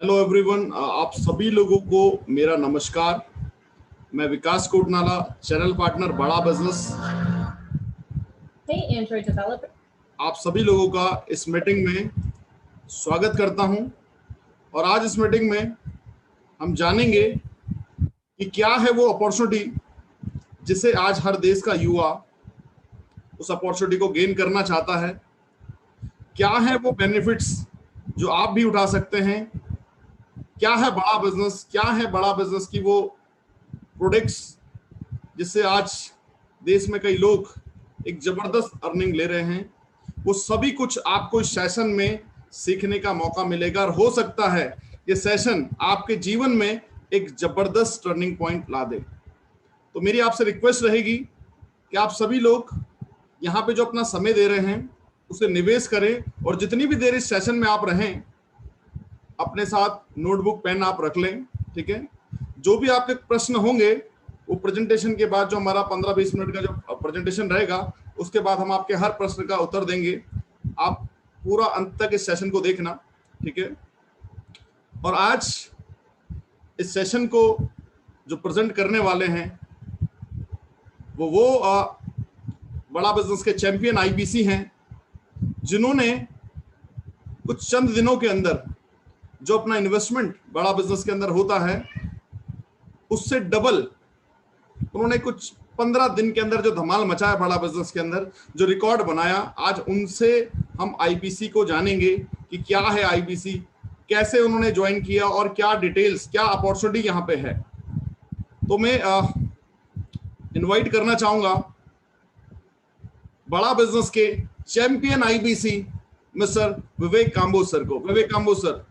Hello everyone, आप सभी लोगों को मेरा नमस्कार। मैं विकास कोटनाला, चैनल पार्टनर बड़ा बिजनेस। Hey Android developer. आप सभी लोगों का इस मीटिंग में स्वागत करता हूं। और आज इस मीटिंग में हम जानेंगे कि क्या है वो अपॉर्चुनिटी जिसे आज हर देश का युवा उस अपॉर्चुनिटी को गेन करना चाहता है। क्या है वो बेनिफिट्स जो आप भी उठा सकते हैं। क्या है बड़ा बिजनेस, क्या है बड़ा बिजनेस की वो प्रोडक्ट्स जिससे आज देश में कई लोग एक जबरदस्त अर्निंग ले रहे हैं। वो सभी कुछ आपको इस सेशन में सीखने का मौका मिलेगा और हो सकता है ये सेशन आपके जीवन में एक जबरदस्त टर्निंग पॉइंट ला दे। तो मेरी आपसे रिक्वेस्ट रहेगी कि आप सभी लोग यहाँ पे जो अपना समय दे रहे हैं उसे निवेश करें, और जितनी भी देर इस सेशन में आप रहें अपने साथ नोटबुक पेन आप रख लें। ठीक है, जो भी आपके प्रश्न होंगे वो प्रेजेंटेशन के बाद, जो हमारा 15-20 मिनट का जो प्रेजेंटेशन रहेगा, उसके बाद हम आपके हर प्रश्न का उत्तर देंगे। आप पूरा अंत तक इस सेशन को देखना। ठीक है, और आज इस सेशन को जो प्रेजेंट करने वाले हैं वो बड़ा बिजनेस के चैंपियन आईबीसी हैं, जिन्होंने कुछ चंद दिनों के अंदर जो अपना इन्वेस्टमेंट बड़ा बिजनेस के अंदर होता है उससे डबल उन्होंने कुछ 15 दिन के अंदर जो धमाल मचाया बड़ा बिजनेस के अंदर, जो रिकॉर्ड बनाया, आज उनसे हम आईबीसी को जानेंगे कि क्या है आईबीसी, कैसे उन्होंने ज्वाइन किया और क्या डिटेल्स, क्या अपॉर्चुनिटी यहाँ पे है। तो मैं इनवाइट करना चाहूंगा बड़ा बिजनेस के champion IBC mister Vivek Kamboj sir को। विवेक कांबोज सर,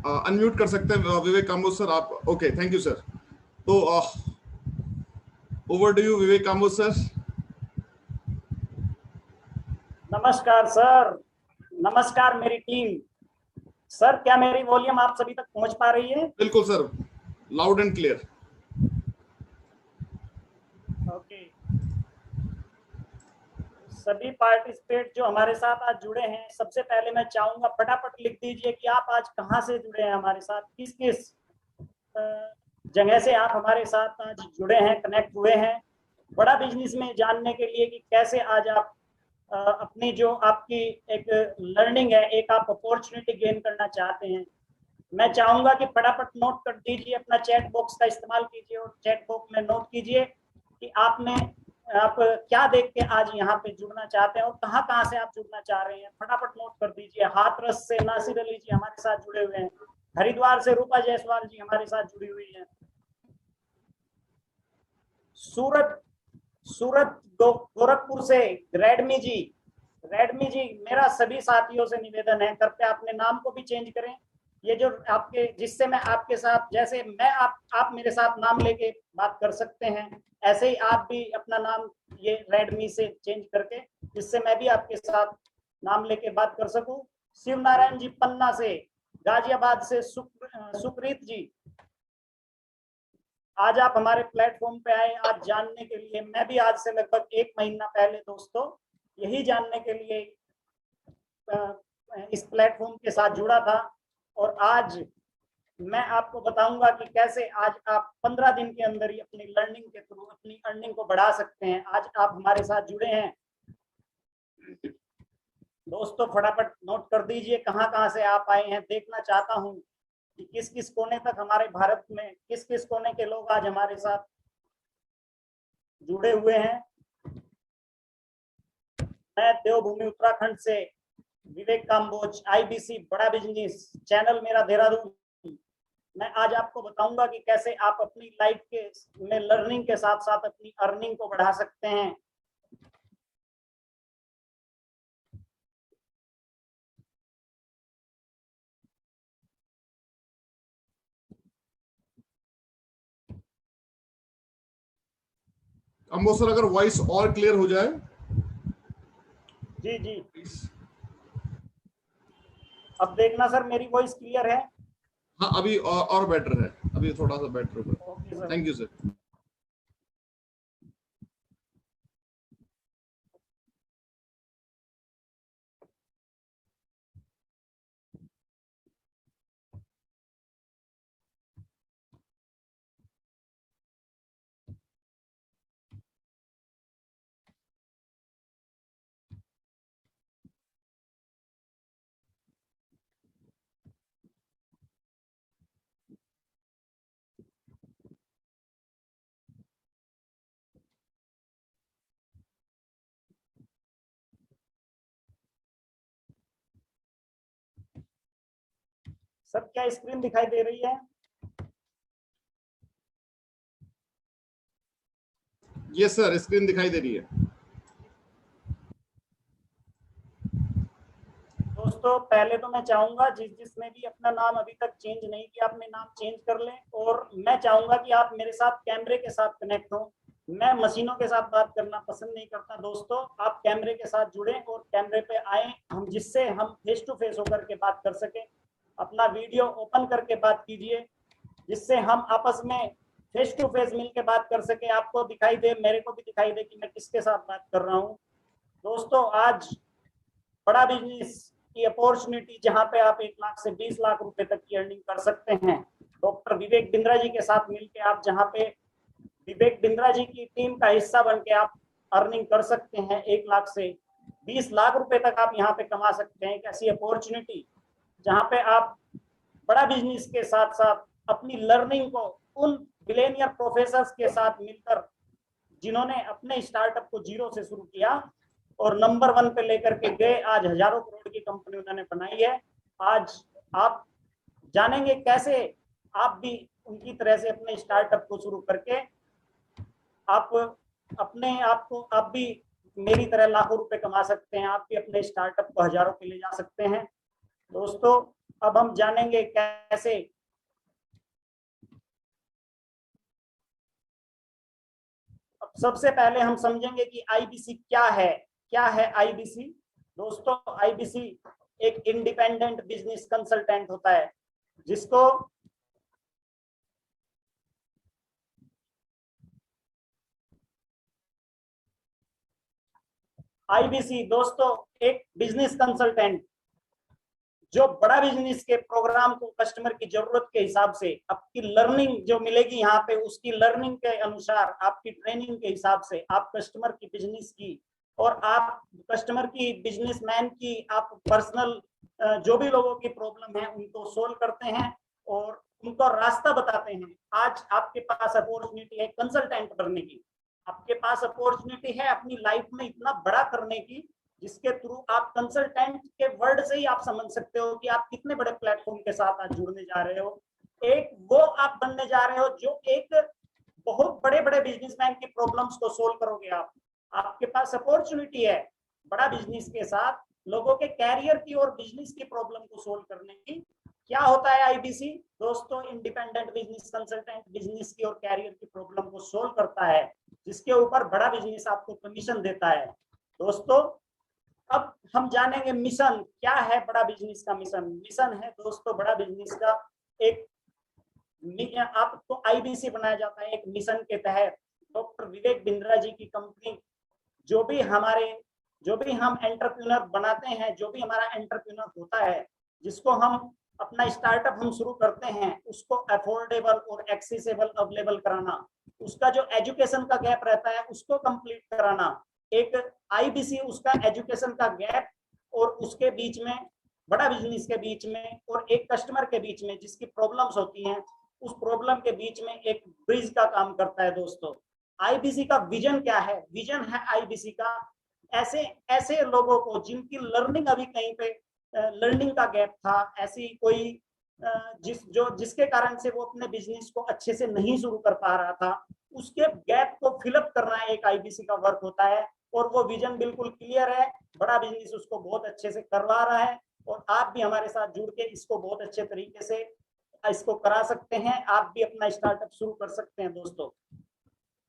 अनम्यूट कर सकते हैं विवेक कांबोज सर आप? Okay, thank you sir. तो over to you Vivek Kamboj sir. नमस्कार सर, नमस्कार मेरी टीम। सर, क्या मेरी वॉल्यूम आप सभी तक पहुंच पा रही है? बिल्कुल sir, loud and clear. Okay, सभी पार्टिसिपेट जो हमारे साथ आज जुड़े हैं, सबसे पहले मैं चाहूंगा फटाफट लिख दीजिए कि आप आज कहां से जुड़े हैं हमारे साथ, किस किस जगह से आप हमारे साथ आज जुड़े हैं, कनेक्ट हुए हैं बड़ा बिजनेस में जानने के लिए कि कैसे आज आप अपनी जो आपकी एक लर्निंग है, एक आप अपॉर्चुनिटी गेन करना चाहते हैं। मैं चाहूंगा कि फटाफट नोट कर दीजिए, अपना चैट बॉक्स का इस्तेमाल कीजिए और चैट बॉक्स में नोट कीजिए कि आप क्या देख के आज यहाँ पे जुड़ना चाहते हैं और कहाँ से आप जुड़ना चाह रहे हैं। फटाफट नोट कर दीजिए। हाथरस से नासिर अली जी हमारे साथ जुड़े हुए हैं, हरिद्वार से रूपा जायसवाल जी हमारे साथ जुड़ी हुई है, सूरत गोरखपुर से रेडमी जी, मेरा सभी साथियों से निवेदन है, कृपया अपने नाम को भी चेंज करें। ये जो आपके, जिससे मैं आपके साथ, जैसे मैं आप मेरे साथ नाम लेके बात कर सकते हैं, ऐसे ही आप भी अपना नाम ये रेडमी से चेंज करके, जिससे मैं भी आपके साथ नाम लेके बात कर सकूं। शिव नारायण जी पन्ना से, गाजियाबाद से सुप्रीत जी, आज आप हमारे प्लेटफॉर्म पे आए आज जानने के लिए। मैं भी आज से लगभग 1 महीना पहले दोस्तों यही जानने के लिए इस प्लेटफॉर्म के साथ जुड़ा था, और आज मैं आपको बताऊंगा कि कैसे आज आप 15 दिन के अंदर ही अपनी लर्निंग के थ्रू अपनी अर्निंग को बढ़ा सकते हैं। आज आप हमारे साथ जुड़े हैं दोस्तों, फटाफट नोट कर दीजिए कहाँ से आप आए हैं। देखना चाहता हूं कि किस किस कोने तक, हमारे भारत में किस किस कोने के लोग आज हमारे साथ जुड़े हुए हैं। मैं देवभूमि उत्तराखंड से विवेक कांबोज, आईबीसी बड़ा बिजनेस, चैनल मेरा देहरादून। मैं आज आपको बताऊंगा कि कैसे आप अपनी लाइफ के में लर्निंग के साथ साथ अपनी अर्निंग को बढ़ा सकते हैं। कांबोज सर, अगर वॉइस और क्लियर हो जाए। जी जी, अब देखना सर मेरी वॉइस क्लियर है? हाँ, अभी और बेटर है, अभी थोड़ा सा बेटर होगा। Thank you sir. सब क्या स्क्रीन दिखाई दे रही है? यस सर, स्क्रीन दिखाई दे रही है। दोस्तों पहले तो मैं चाहूंगा जिसने भी अपना नाम अभी तक चेंज नहीं किया अपने नाम चेंज कर लें, और मैं चाहूंगा कि आप मेरे साथ कैमरे के साथ कनेक्ट हो। मैं मशीनों के साथ बात करना पसंद नहीं करता दोस्तों, आप कैमरे के साथ जुड़े और कैमरे पे आए, हम जिससे हम फेस टू फेस होकर के बात कर सके। अपना वीडियो ओपन करके बात कीजिए जिससे हम आपस में फेस टू फेस मिलकर बात कर सके, आपको दिखाई दे, मेरे को भी दिखाई दे कि मैं किसके साथ बात कर रहा हूँ। दोस्तों आज बड़ा बिजनेस की अपॉर्चुनिटी जहां पे आप 1 लाख से 20 लाख रुपए तक की अर्निंग कर सकते हैं, डॉक्टर विवेक बिंद्रा जी के साथ मिलकर आप जहां पे विवेक बिंद्रा जी की टीम का हिस्सा बन के आप अर्निंग कर सकते हैं, 1 लाख से 20 लाख रुपए तक आप यहाँ पे कमा सकते हैं। एक ऐसी अपॉर्चुनिटी जहां पे आप बड़ा बिजनेस के साथ साथ अपनी लर्निंग को उन बिलियनियर प्रोफेसर्स के साथ मिलकर जिन्होंने अपने स्टार्टअप को जीरो से शुरू किया और नंबर 1 पे लेकर के गए, आज हजारों करोड़ की कंपनी उन्होंने बनाई है। आज आप जानेंगे कैसे आप भी उनकी तरह से अपने स्टार्टअप को शुरू करके आप अपने आप को आप भी मेरी तरह लाखों रुपए कमा सकते हैं, आप भी अपने स्टार्टअप को हजारों पे ले जा सकते हैं। दोस्तों अब हम जानेंगे कैसे अब सबसे पहले हम समझेंगे कि आईबीसी क्या है। क्या है आईबीसी? दोस्तों आईबीसी एक इंडिपेंडेंट बिजनेस कंसल्टेंट होता है जिसको आईबीसी दोस्तों एक बिजनेस कंसल्टेंट जो बड़ा बिजनेस के प्रोग्राम को कस्टमर की जरूरत के हिसाब से आपकी लर्निंग जो मिलेगी यहाँ पे उसकी लर्निंग के अनुसार आपकी ट्रेनिंग के हिसाब से आप कस्टमर की बिजनेस की और आप कस्टमर की बिजनेसमैन की आप पर्सनल जो भी लोगों की प्रॉब्लम है उनको सोल्व करते हैं और उनको रास्ता बताते हैं। आज आपके पास अपॉर्चुनिटी है कंसल्टेंट बनने की, आपके पास अपॉर्चुनिटी है अपनी लाइफ में इतना बड़ा करने की जिसके थ्रू आप कंसल्टेंट के वर्ड से ही आप समझ सकते हो कि आप कितने बड़े प्लेटफॉर्म के साथ आज जुड़ने जा रहे हो। एक वो आप बनने जा रहे हो जो एक बहुत बड़े बड़े बिजनेसमैन की प्रॉब्लम्स को सोल्व करोगे। आप आपके पास अपॉर्चुनिटी है बड़ा बिजनेस के साथ लोगों के कैरियर की और बिजनेस की प्रॉब्लम को सोल्व करने की। क्या होता है आईबीसी? दोस्तों इंडिपेंडेंट बिजनेस कंसल्टेंट बिजनेस की और कैरियर की प्रॉब्लम को सोल्व करता है जिसके ऊपर बड़ा बिजनेस आपको कमीशन देता है। दोस्तों अब हम जानेंगे मिशन क्या है बड़ा बिजनेस का। मिशन है दोस्तों बड़ा बिजनेस का एक आपको आईबीसी बनाया जाता है एक मिशन के तहत। डॉक्टर विवेक बिंद्रा जी की कंपनी जो भी हम एंटरप्रेन्योर बनाते हैं, जो भी हमारा एंटरप्रेन्योर होता है जिसको हम अपना स्टार्टअप हम शुरू करते हैं उसको अफोर्डेबल और एक्सेसिबल अवेलेबल कराना, उसका जो एजुकेशन का गैप रहता है उसको कंप्लीट कराना। एक आईबीसी उसका एजुकेशन का गैप और उसके बीच में बड़ा बिजनेस के बीच में और एक कस्टमर के बीच में जिसकी प्रॉब्लम्स होती हैं उस प्रॉब्लम के बीच में एक ब्रिज का काम करता है। दोस्तों आईबीसी का विजन क्या है? विजन है आईबीसी का ऐसे ऐसे लोगों को जिनकी लर्निंग अभी कहीं पे लर्निंग का गैप था, ऐसी कोई जिसके कारण से वो अपने बिजनेस को अच्छे से नहीं शुरू कर पा रहा था, उसके गैप को फिलअप करना एक आईबीसी का वर्क होता है। और वो विजन बिल्कुल क्लियर है, बड़ा बिजनेस उसको बहुत अच्छे से करवा रहा है और आप भी हमारे साथ जुड़ के इसको बहुत अच्छे तरीके से इसको करा सकते हैं, आप भी अपना स्टार्टअप शुरू कर सकते हैं। दोस्तों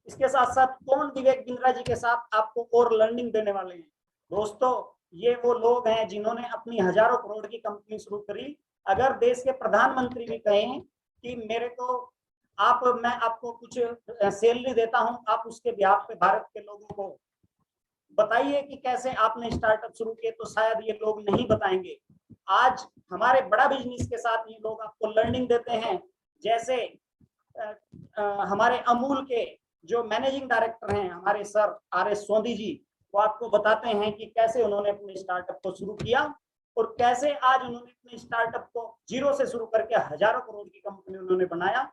इसके साथ साथ कौन विवेक बिंद्रा जी के साथ आपको और लर्निंग देने वाले हैं? दोस्तों ये वो लोग हैं जिन्होंने अपनी हजारों करोड़ की कंपनी शुरू करी। अगर देश के प्रधानमंत्री भी कहें कि मेरे को मैं आपको कुछ सैलरी देता हूं, आप उसके बिहाफ पे भारत के लोगों को बताइए कि कैसे आपने स्टार्टअप शुरू किए, तो शायद ये लोग नहीं बताएंगे। आज हमारे बड़ा बिजनेस के साथ ये लोग आपको लर्निंग देते हैं। जैसे हमारे अमूल के जो मैनेजिंग डायरेक्टर हैं हमारे सर आर.एस. सोंधी जी, वो आपको बताते हैं कि कैसे उन्होंने अपने स्टार्टअप को शुरू किया और कैसे आज उन्होंने अपने स्टार्टअप को जीरो से शुरू करके हजारों करोड़ की कंपनी उन्होंने बनाया।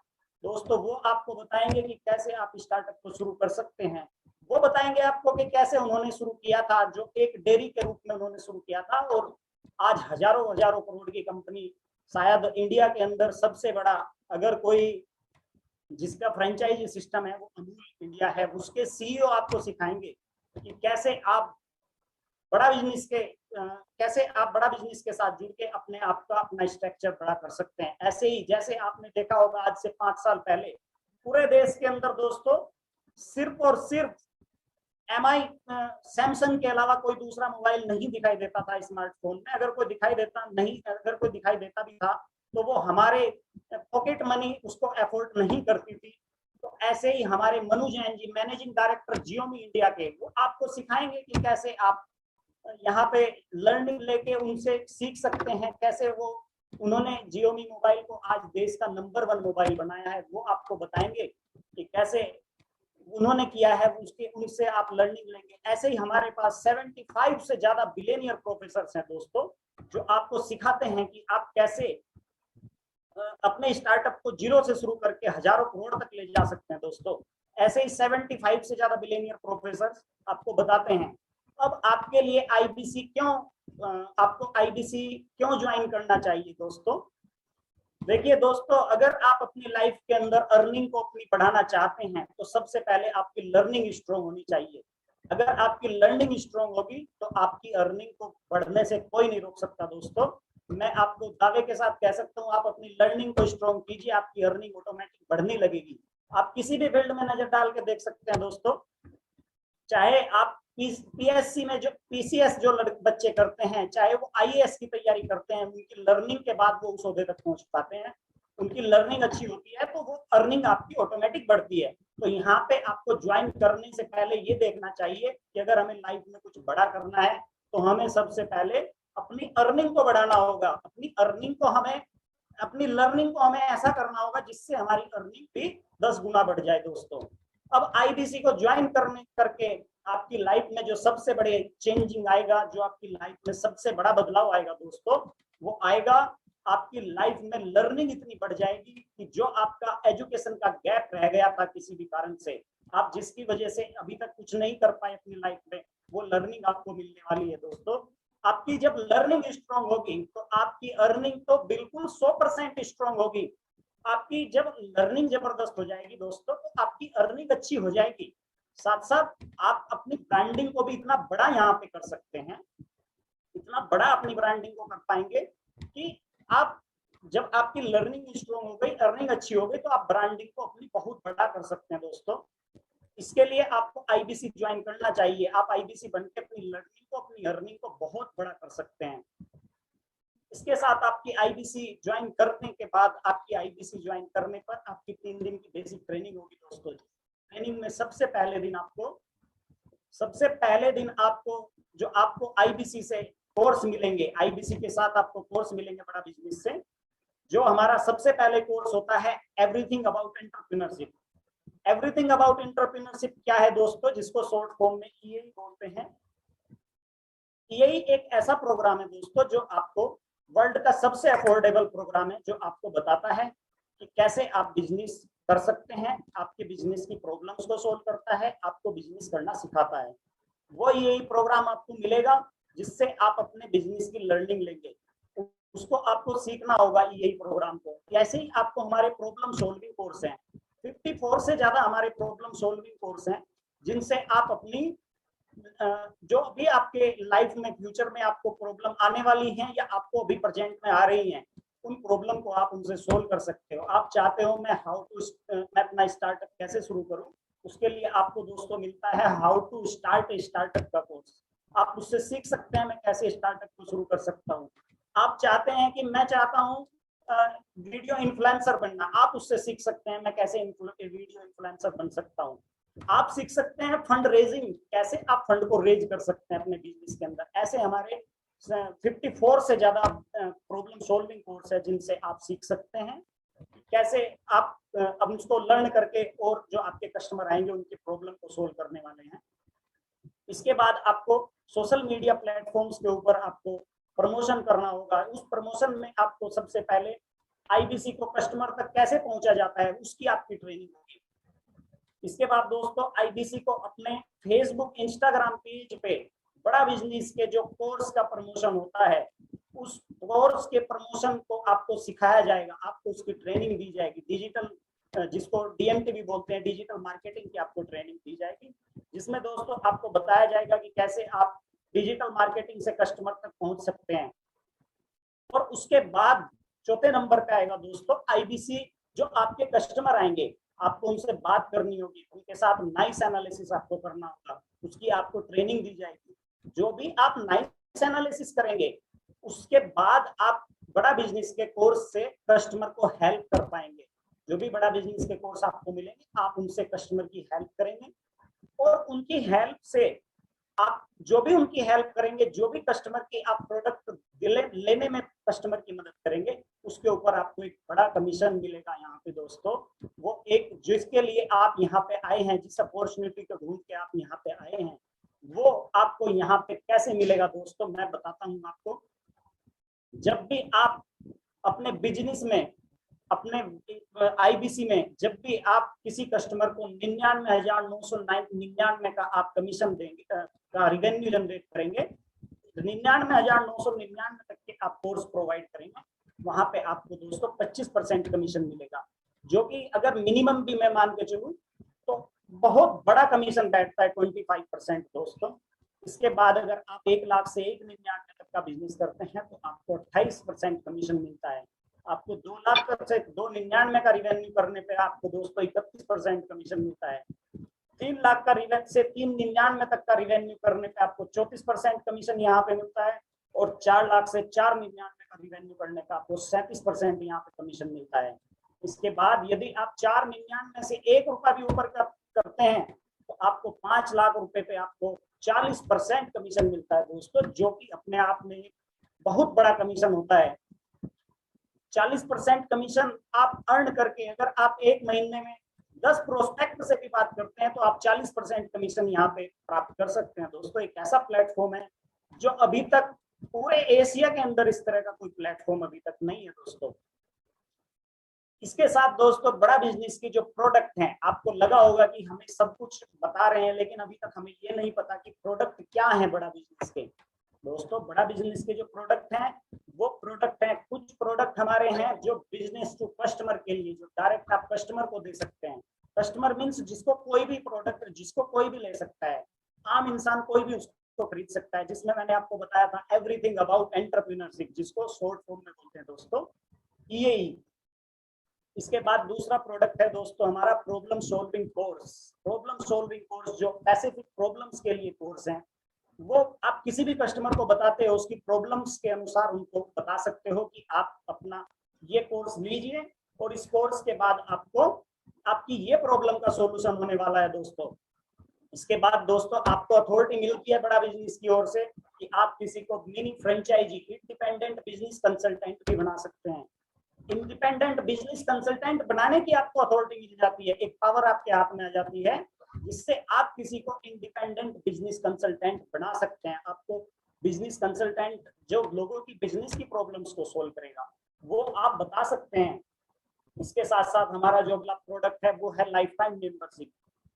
दोस्तों वो आपको बताएंगे कि कैसे आप स्टार्टअप को शुरू कर सकते हैं। वो बताएंगे आपको कि कैसे उन्होंने शुरू किया था, जो एक डेयरी के रूप में उन्होंने शुरू किया था और आज हजारों करोड़ की कंपनी शायद इंडिया के अंदर सबसे बड़ा, अगर कोई जिसका फ्रेंचाइजी सिस्टम है वो अमूल इंडिया है, उसके सीईओ आपको सिखाएंगे कि कैसे आप बड़ा बिजनेस के साथ जुड़ के अपने आप का अपना स्ट्रक्चर बड़ा कर सकते हैं। ऐसे ही जैसे आपने देखा होगा आज से 5 साल पहले पूरे देश के अंदर दोस्तों सिर्फ और सिर्फ MI सैमसंग के अलावा कोई दूसरा मोबाइल नहीं दिखाई देता था स्मार्टफोन में। अगर कोई दिखाई देता भी था तो वो हमारे पॉकेट मनी उसको अफोर्ड नहीं करती थी। तो ऐसे ही हमारे Manu Jain ji, managing director Xiaomi India के, वो आपको सिखाएंगे कि कैसे आप यहाँ पे लर्निंग लेके उनसे सीख सकते हैं, कैसे वो उन्होंने जियोमी मोबाइल को आज देश का नंबर 1 मोबाइल बनाया है, वो आपको बताएंगे कि कैसे उन्होंने किया है, उनसे आप लर्निंग लेंगे। ऐसे ही हमारे पास 75 से ज्यादा बिलियनियर प्रोफेसर्स हैं दोस्तों, जो आपको सिखाते हैं कि आप कैसे अपने स्टार्टअप को जीरो से शुरू करके हजारों करोड़ तक ले जा सकते हैं दोस्तों। ऐसे ही 75 से ज्यादा बिलियनियर प्रोफेसर्स आपको बताते हैं। अब आपके लिए आपको आईबीसी क्यों ज्वाइन करना चाहिए दोस्तों? देखिए दोस्तों, अगर आप अपनी लाइफ के अंदर अर्निंग को अपनी बढ़ाना चाहते हैं तो सबसे पहले आपकी लर्निंग स्ट्रॉन्ग होनी चाहिए। अगर आपकी लर्निंग स्ट्रॉन्ग होगी तो आपकी अर्निंग को बढ़ने से कोई नहीं रोक सकता दोस्तों। मैं आपको दावे के साथ कह सकता हूँ, आप अपनी लर्निंग को स्ट्रॉन्ग कीजिए, आपकी अर्निंग ऑटोमेटिक बढ़ने लगेगी। आप किसी भी फील्ड में नजर डाल के देख सकते हैं दोस्तों, चाहे आप पीएससी में जो पीसीएस जो बच्चे करते हैं, चाहे वो आईएएस की तैयारी करते हैं, उनकी लर्निंग के बाद वो उस ओहदे तक पहुंच पाते हैं। उनकी लर्निंग अच्छी होती है तो वो अर्निंग आपकी ऑटोमेटिक बढ़ती है। तो यहाँ पे आपको ज्वाइन करने से पहले ये देखना चाहिए कि अगर हमें लाइफ में कुछ बड़ा करना है तो हमें सबसे पहले अपनी अर्निंग को बढ़ाना होगा। अपनी लर्निंग को हमें ऐसा करना होगा जिससे हमारी अर्निंग भी 10 गुना बढ़ जाए दोस्तों। अब आईबीसी को ज्वाइन करके आपकी लाइफ में जो सबसे बड़े चेंजिंग आएगा, जो आपकी लाइफ में सबसे बड़ा बदलाव आएगा दोस्तों, वो आएगा आपकी लाइफ में लर्निंग इतनी बढ़ जाएगी कि जो आपका एजुकेशन का गैप रह गया था किसी भी कारण से, आप जिसकी वजह से अभी तक कुछ नहीं कर पाए अपनी लाइफ में, वो लर्निंग आपको मिलने वाली है दोस्तों। आपकी जब लर्निंग स्ट्रांग होगी तो आपकी अर्निंग तो बिल्कुल 100% स्ट्रांग होगी। आपकी जब लर्निंग जबरदस्त हो जाएगी दोस्तों तो आपकी अर्निंग अच्छी हो जाएगी। साथ साथ आप अपनी ब्रांडिंग को भी इतना बड़ा यहाँ पे कर सकते हैं, इतना बड़ा अपनी ब्रांडिंग को कर पाएंगे कि आप जब आपकी लर्निंग स्ट्रांग हो गई, अर्निंग अच्छी हो गई, तो आप ब्रांडिंग को अपनी बहुत बड़ा कर सकते हैं दोस्तों। इसके लिए आपको आईबीसी ज्वाइन करना चाहिए। आप आईबीसी बनके अपनी लर्निंग को, अपनी अर्निंग को बहुत बड़ा कर सकते हैं। इसके साथ आपकी आईबीसी ज्वाइन करने के बाद, आपकी आईबीसी ज्वाइन करने पर आपकी 3 दिन की बेसिक ट्रेनिंग होगी दोस्तों। ट्रेनिंग में सबसे पहले दिन आपको आईबीसी से कोर्स मिलेंगे, आईबीसी के साथ आपको कोर्स मिलेंगे बड़ा बिजनेस से। जो हमारा सबसे पहले कोर्स होता है everything about entrepreneurship. Everything about entrepreneurship क्या है दोस्तों, जिसको शॉर्ट फॉर्म में ईएई बोलते हैं। ईएई एक ऐसा प्रोग्राम है दोस्तों जो आपको वर्ल्ड का सबसे अफोर्डेबल प्रोग्राम है, जो आपको बताता है कि कैसे आप बिजनेस कर सकते हैं, आपके बिजनेस की प्रॉब्लम्स को सोल्व करता है, आपको बिजनेस करना सिखाता है। वो ईएई प्रोग्राम आपको मिलेगा जिससे आप अपने बिजनेस की लर्निंग लेंगे। उसको आपको सीखना होगा ईएई प्रोग्राम को। ऐसे ही आपको हमारे प्रॉब्लम सोल्विंग कोर्स हैं, 54 से ज्यादा हमारे प्रॉब्लम सोल्विंग कोर्स हैं, जिनसे आप अपनी जो भी आपके लाइफ में फ्यूचर में आपको प्रॉब्लम आने वाली हैं या आपको अभी प्रेजेंट में आ रही हैं, उन प्रॉब्लम को आप उनसे सोल्व कर सकते हो। आप चाहते हो मैं अपना स्टार्टअप कैसे शुरू करूं, उसके लिए आपको दोस्तों मिलता है how to start a startup का कोर्स। आप उससे सीख सकते हैं मैं कैसे स्टार्टअप को शुरू कर सकता हूँ। आप चाहते हैं कि मैं चाहता हूँ वीडियो इन्फ्लुएंसर बनना, आप उससे सीख सकते हैं मैं कैसे वीडियो इन्फ्लुएंसर बन सकता हूँ। आप सीख सकते हैं फंड रेजिंग, कैसे आप फंड को रेज कर सकते हैं अपने बिजनेस के अंदर। ऐसे हमारे 54 से ज्यादा प्रॉब्लम सोल्विंग कोर्स है जिनसे आप सीख सकते हैं कैसे आप अब उसको लर्न करके और जो आपके कस्टमर आएंगे उनकी प्रॉब्लम को सोल्व करने वाले हैं। इसके बाद आपको सोशल मीडिया प्लेटफॉर्म्स के ऊपर आपको प्रमोशन करना होगा। उस प्रमोशन में आपको सबसे पहले आईबीसी को कस्टमर तक कैसे पहुंचा जाता है उसकी आपकी ट्रेनिंग होगी। इसके बाद दोस्तों आईबीसी को अपने फेसबुक इंस्टाग्राम पेज पे बड़ा बिजनेस के जो कोर्स का प्रमोशन होता है उस कोर्स के प्रमोशन को आपको सिखाया जाएगा, आपको उसकी ट्रेनिंग दी जाएगी। डिजिटल, जिसको DMT भी बोलते हैं, डिजिटल मार्केटिंग की आपको ट्रेनिंग दी जाएगी, जिसमें दोस्तों आपको बताया जाएगा कि कैसे आप डिजिटल मार्केटिंग से कस्टमर तक पहुंच सकते हैं। और उसके बाद चौथे नंबर पे आएगा दोस्तों IBC। जो आपके कस्टमर आएंगे, आपको उनसे बात करनी होगी, उनके साथ नाइस एनालिसिस आपको करना होगा, उसकी आपको ट्रेनिंग दी जाएगी। जो भी आप नाइस एनालिसिस करेंगे, उसके बाद आप बड़ा बिजनेस के कोर्स से कस्टमर को हेल्प कर पाएंगे। जो भी बड़ा बिजनेस के कोर्स आपको मिलेंगे, आप उनसे कस्टमर की हेल्प करेंगे, और उनकी हेल्प से आप जो भी उनकी हेल्प करेंगे, जो भी कस्टमर की आप प्रोडक्ट लेने में कस्टमर की मदद करेंगे, उसके ऊपर आपको एक बड़ा कमीशन मिलेगा यहाँ पे दोस्तों। वो एक जिसके लिए आप यहाँ पे आए हैं, जिस अपॉर्चुनिटी को ढूंढ के आप यहाँ पे आए हैं, वो आपको यहाँ पे कैसे मिलेगा दोस्तों, मैं बताता हूँ आपको। जब भी आप अपने बिजनेस में, अपने IBC में, जब भी आप किसी कस्टमर को 99,999 का आप कमीशन देंगे, का रिवेन्यू जनरेट करेंगे, 99,999 तक के आप कोर्स प्रोवाइड करेंगे, वहां पे आपको दोस्तों 25% कमीशन मिलेगा, जो कि अगर मिनिमम भी मैं मान के चलूं तो बहुत बड़ा कमीशन बैठता है 25% दोस्तों। इसके बाद अगर आप 1 लाख से 1,99 तक का बिजनेस करते हैं तो आपको 28% कमीशन मिलता है। आपको 2 लाख से 2,99 का रिवेन्यू करने पे आपको दोस्तों 31% कमीशन मिलता है। 3 लाख का रिवेन्यू से 3,99 तक का रिवेन्यू करने पे आपको 34% कमीशन यहाँ पे मिलता है, और 4 लाख से 4,99 का रिवेन्यू करने पे आपको 37% यहाँ पे कमीशन मिलता है। इसके बाद यदि आप 4,99 से 1 रुपया भी ऊपर करते हैं तो आपको 5 लाख रुपए पे आपको 40% कमीशन मिलता है दोस्तों, जो कि अपने आप में बहुत बड़ा कमीशन होता है। 40% कमीशन आप अर्न करके अगर आप एक महीने में 10 प्रोस्पेक्ट से भी बात करते हैं तो आप 40% कमीशन यहाँ पे प्राप्त कर सकते हैं दोस्तों। एक ऐसा प्लेटफॉर्म है जो अभी तक पूरे एशिया के अंदर इस तरह का कोई प्लेटफॉर्म अभी तक नहीं है दोस्तों। इसके साथ दोस्तों बड़ा बिजनेस की जो प्रोडक्ट हैं, आपको लगा होगा कि हमें सब कुछ बता रहे हैं, लेकिन अभी तक हमें ये नहीं पता कि प्रोडक्ट क्या है बड़ा बिजनेस के। दोस्तों बड़ा बिजनेस के जो प्रोडक्ट हैं वो प्रोडक्ट हैं, कुछ प्रोडक्ट हमारे हैं जो बिजनेस टू कस्टमर के लिए, जो डायरेक्ट आप कस्टमर को दे सकते हैं। कस्टमर मीन्स जिसको कोई भी प्रोडक्ट, जिसको कोई भी ले सकता है, आम इंसान कोई भी उसको खरीद सकता है, जिसमें मैंने आपको बताया था एवरीथिंग अबाउट एंटरप्रेन्योरशिप, जिसको शॉर्ट फॉर्म में बोलते हैं दोस्तों EAE। इसके बाद दूसरा प्रोडक्ट है दोस्तों हमारा problem solving course. Problem solving course जो स्पेसिफिक प्रॉब्लम्स के लिए कोर्स हैं, वो आप किसी भी कस्टमर को बताते हो, उसकी प्रॉब्लम्स के अनुसार उनको बता सकते हो कि आप अपना ये कोर्स लीजिए और इस कोर्स के बाद आपको आपकी ये प्रॉब्लम का सॉल्यूशन होने वाला है दोस्तों। इसके बाद दोस्तों आपको अथॉरिटी मिलती है बड़ा बिजनेस की ओर से कि आप किसी को mini franchise, independent business consultant भी बना सकते हैं। इंडिपेंडेंट बिजनेस कंसल्टेंट बनाने की आपको अथॉरिटी मिल जाती है, एक पावर आपके हाथ में आ जाती है, जिससे आप किसी को इंडिपेंडेंट बिजनेस कंसल्टेंट बना सकते हैं। आपको बिजनेस कंसल्टेंट जो लोगों की बिजनेस की प्रॉब्लम्स को सोल्व करेगा वो आप बता सकते हैं। इसके साथ साथ हमारा जो अगला प्रोडक्ट है वो है लाइफ टाइम मेंबरशिप।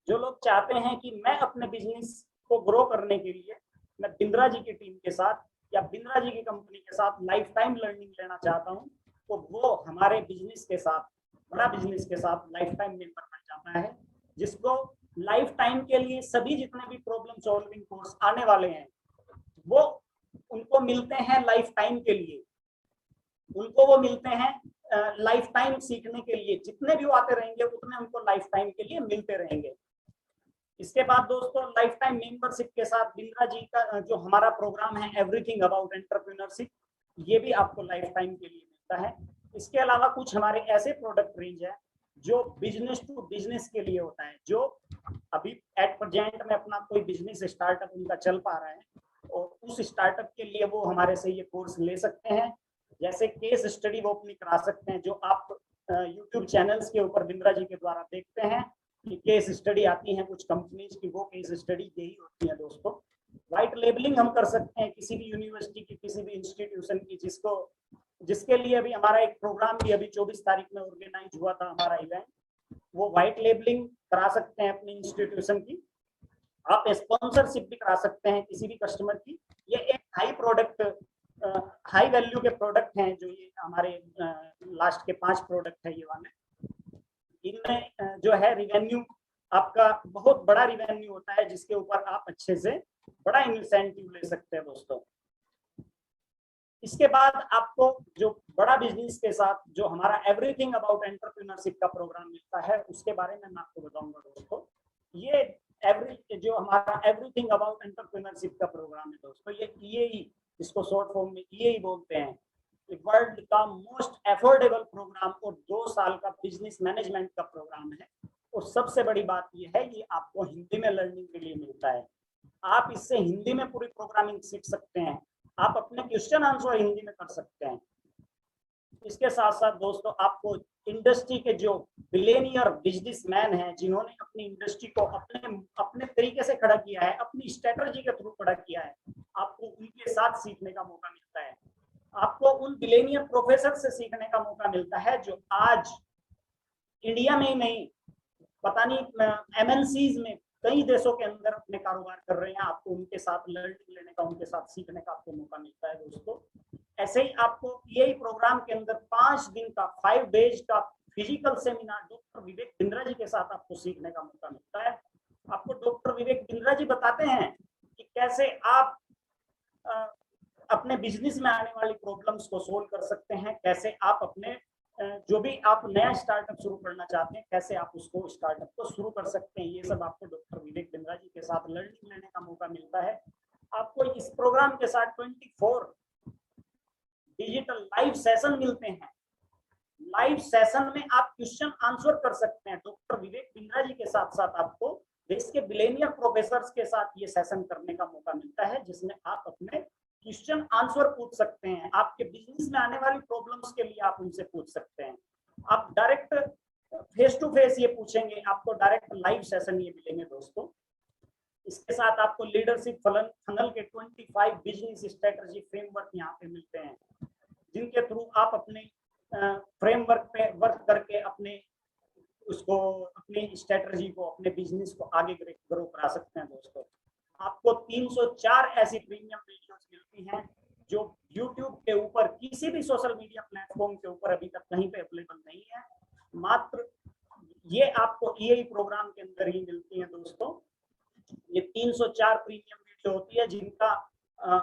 जो लोग चाहते हैं कि मैं अपने बिजनेस को ग्रो करने के लिए मैं बिंद्रा जी की टीम के साथ या बिंद्रा जी की कंपनी के साथ लाइफ टाइम लर्निंग लेना चाहता हूं, तो वो हमारे बिजनेस के साथ, बड़ा बिजनेस के साथ लाइफ टाइम मेंबर बन जाता है, जिसको लाइफ टाइम के लिए सभी जितने भी प्रॉब्लम सॉल्विंग कोर्स आने वाले हैं वो उनको मिलते हैं लाइफ टाइम के लिए, उनको वो मिलते हैं लाइफ टाइम सीखने के लिए। जितने भी वो आते रहेंगे उतने उनको लाइफ टाइम के लिए मिलते रहेंगे। इसके बाद दोस्तों लाइफ टाइम मेंबरशिप के साथ बिंद्रा जी का जो हमारा प्रोग्राम है एवरीथिंग अबाउट एंटरप्रेन्योरशिप, ये भी आपको लाइफ टाइम के लिए मिलता है। इसके अलावा कुछ हमारे ऐसे प्रोडक्ट रेंज है जो बिजनेस टू बिजनेस के लिए होता है, जो अभी एट प्रेजेंट में अपना कोई बिजनेस स्टार्टअप उनका चल पा रहा है और उस स्टार्टअप के लिए वो हमारे से ये कोर्स ले सकते हैं। जैसे केस स्टडी वो अपनी करा सकते हैं, जो आप यूट्यूब चैनल्स के ऊपर बिंद्रा जी के द्वारा देखते हैं कि केस स्टडी आती है कुछ कंपनीज की, वो केस स्टडी यही होती है दोस्तों। व्हाइट लेबलिंग हम कर सकते हैं किसी भी यूनिवर्सिटी की, किसी भी इंस्टीट्यूशन की, जिसके लिए अभी हमारा एक प्रोग्राम भी अभी 24 तारीख में ऑर्गेनाइज हुआ था हमारा इवेंट, वो व्हाइट लेबलिंग करा सकते हैं अपनी इंस्टीट्यूशन की। आप स्पॉन्सरशिप भी करा सकते हैं किसी भी कस्टमर की। ये एक हाई प्रोडक्ट हाई वैल्यू के प्रोडक्ट हैं, जो ये हमारे लास्ट के 5 प्रोडक्ट है ये वाले, इनमें जो है रिवेन्यू आपका बहुत बड़ा रिवेन्यू होता है, जिसके ऊपर आप अच्छे से बड़ा इंसेंटिव ले सकते हैं दोस्तों। इसके बाद आपको जो बड़ा बिजनेस के साथ जो हमारा एवरीथिंग अबाउट एंटरप्रेन्योरशिप का प्रोग्राम मिलता है, उसके बारे में मैं आपको बताऊंगा दोस्तों। ये जो हमारा एवरीथिंग अबाउट एंटरप्रेन्योरशिप का प्रोग्राम है दोस्तों, ये EAE, इसको शॉर्ट फॉर्म में EAE बोलते हैं, वर्ल्ड का मोस्ट अफोर्डेबल प्रोग्राम और 2 साल का बिजनेस मैनेजमेंट का प्रोग्राम है। और सबसे बड़ी बात यह है, ये आपको हिंदी में लर्निंग के लिए मिलता है। आप इससे हिंदी में पूरी प्रोग्रामिंग सीख सकते हैं, आप अपने क्वेश्चन आंसर हिंदी में कर सकते हैं। इसके साथ साथ दोस्तों, आपको इंडस्ट्री के जो बिलियनियर बिजनेसमैन हैं, जिन्होंने अपनी इंडस्ट्री को अपने तरीके से खड़ा किया है, अपनी स्ट्रेटजी के थ्रू खड़ा किया है, आपको उनके साथ सीखने का मौका मिलता है। आपको उन बिलियनियर प्रोफेसर से सीखने का मौका मिलता है, जो आज इंडिया में ही नहीं, पता नहीं MNCs में कई देशों के अंदर अपने कारोबार कर रहे हैं। आपको उनके साथ लर्निंग लेने का, उनके साथ सीखने का आपको मौका मिलता है दोस्तों। ऐसे ही आपको EAE प्रोग्राम के अंदर 5 दिन का 5 डेज का physical seminar doctor Vivek Bindra ji के साथ आपको सीखने का मौका मिलता है। आपको डॉक्टर विवेक बिंद्रा जी बताते हैं कि कैसे आप अपने बिजनेस में आने वाली प्रॉब्लम्स को सोल्व कर सकते हैं, कैसे आप अपने जो भी आप नया स्टार्टअप शुरू करना चाहते हैं, कैसे आप उसको स्टार्टअप को शुरू कर सकते हैं। ये सब आपको डॉक्टर विवेक बिंद्रा जी के साथ लर्निंग लेने का मौका मिलता है। आपको इस प्रोग्राम के साथ 24 डिजिटल लाइव सेशन मिलते हैं। लाइव सेशन में आप क्वेश्चन आंसर कर सकते हैं। डॉक्टर विवेक बिंद्रा जी के साथ साथ आपको देश के बिलियनियर प्रोफेसर्स के साथ ये सेशन करने का मौका मिलता है, जिसमें आप अपने क्वेश्चन आंसर पूछ सकते हैं। आपके बिजनेस में आने वाली प्रॉब्लम्स के लिए आप उनसे पूछ सकते हैं। आप डायरेक्ट फेस टू फेस ये पूछेंगे, आपको डायरेक्ट लाइव सेशन ये मिलेंगे दोस्तों। इसके साथ आपको लीडरशिप फनल के 25 बिजनेस स्ट्रेटजी फ्रेमवर्क यहाँ पे मिलते हैं, जिनके थ्रू आप अपने फ्रेमवर्क पे वर्क करके अपनी स्ट्रेटजी को, अपने बिजनेस को आगे ग्रो करा सकते हैं दोस्तों। आपको 304 ऐसी प्रीमियम वीडियोस मिलती हैं, जो YouTube के ऊपर किसी भी सोशल मीडिया प्लेटफॉर्म के ऊपर अभी तक कहीं पे अवेलेबल नहीं है। मात्र ये आपको EAE प्रोग्राम के अंदर ही मिलती हैं दोस्तों। ये 304 प्रीमियम वीडियो होती है, जिनका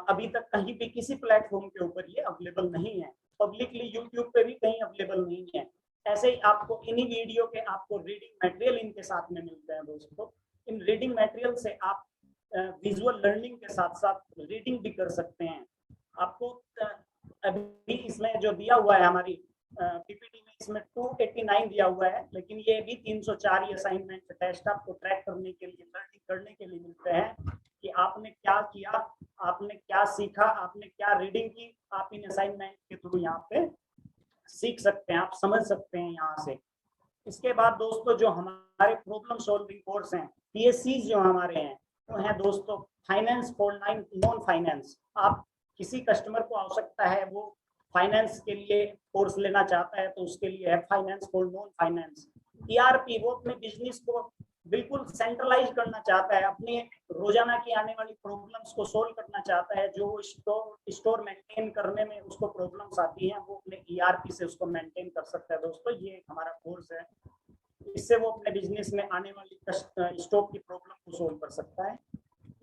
अभी तक कहीं भी किसी प्लेटफॉर्म के ऊपर ये अवेलेबल नहीं है। पब्लिकली YouTube पे भी कहीं अवेलेबल नहीं है। ऐसे ही आपको इन्हीं वीडियो के आपको रीडिंग मटेरियल इनके साथ में मिलते हैं दोस्तों। इन रीडिंग मटेरियल से आप विजुअल लर्निंग के साथ साथ रीडिंग भी कर सकते हैं। आपको अभी इसमें जो दिया हुआ है हमारी PPT में, इसमें 289 दिया हुआ है, लेकिन ये भी 304 ही असाइनमेंट टेस्ट आपको ट्रैक करने के लिए, लर्निंग करने के लिए मिलते हैं कि आपने क्या किया, आपने क्या सीखा, आपने क्या रीडिंग की। आप इन असाइनमेंट के थ्रू यहाँ पे सीख सकते हैं, आप समझ सकते हैं यहाँ से। इसके बाद दोस्तों, जो हमारे प्रॉब्लम सॉल्विंग कोर्स हैं, PSCs जो हमारे हैं, वो हैं दोस्तों फाइनेंस फॉर नॉन फाइनेंस। आप किसी कस्टमर को आवश्यकता है, वो फाइनेंस के लिए कोर्स लेना चाहता है, तो उसके लिए है finance for non finance. ERP, वो अपने बिजनेस को बिल्कुल सेंट्रलाइज करना चाहता है, अपने रोजाना की आने वाली प्रॉब्लम्स को सोल्व करना चाहता है। जो स्टोर मेंटेन करने में उसको प्रॉब्लम्स आती हैं, वो अपने ERP से उसको मेंटेन कर सकता है दोस्तों। ये हमारा कोर्स है, इससे वो अपने बिजनेस में आने वाली स्टॉक की प्रॉब्लम को सोल्व कर सकता है।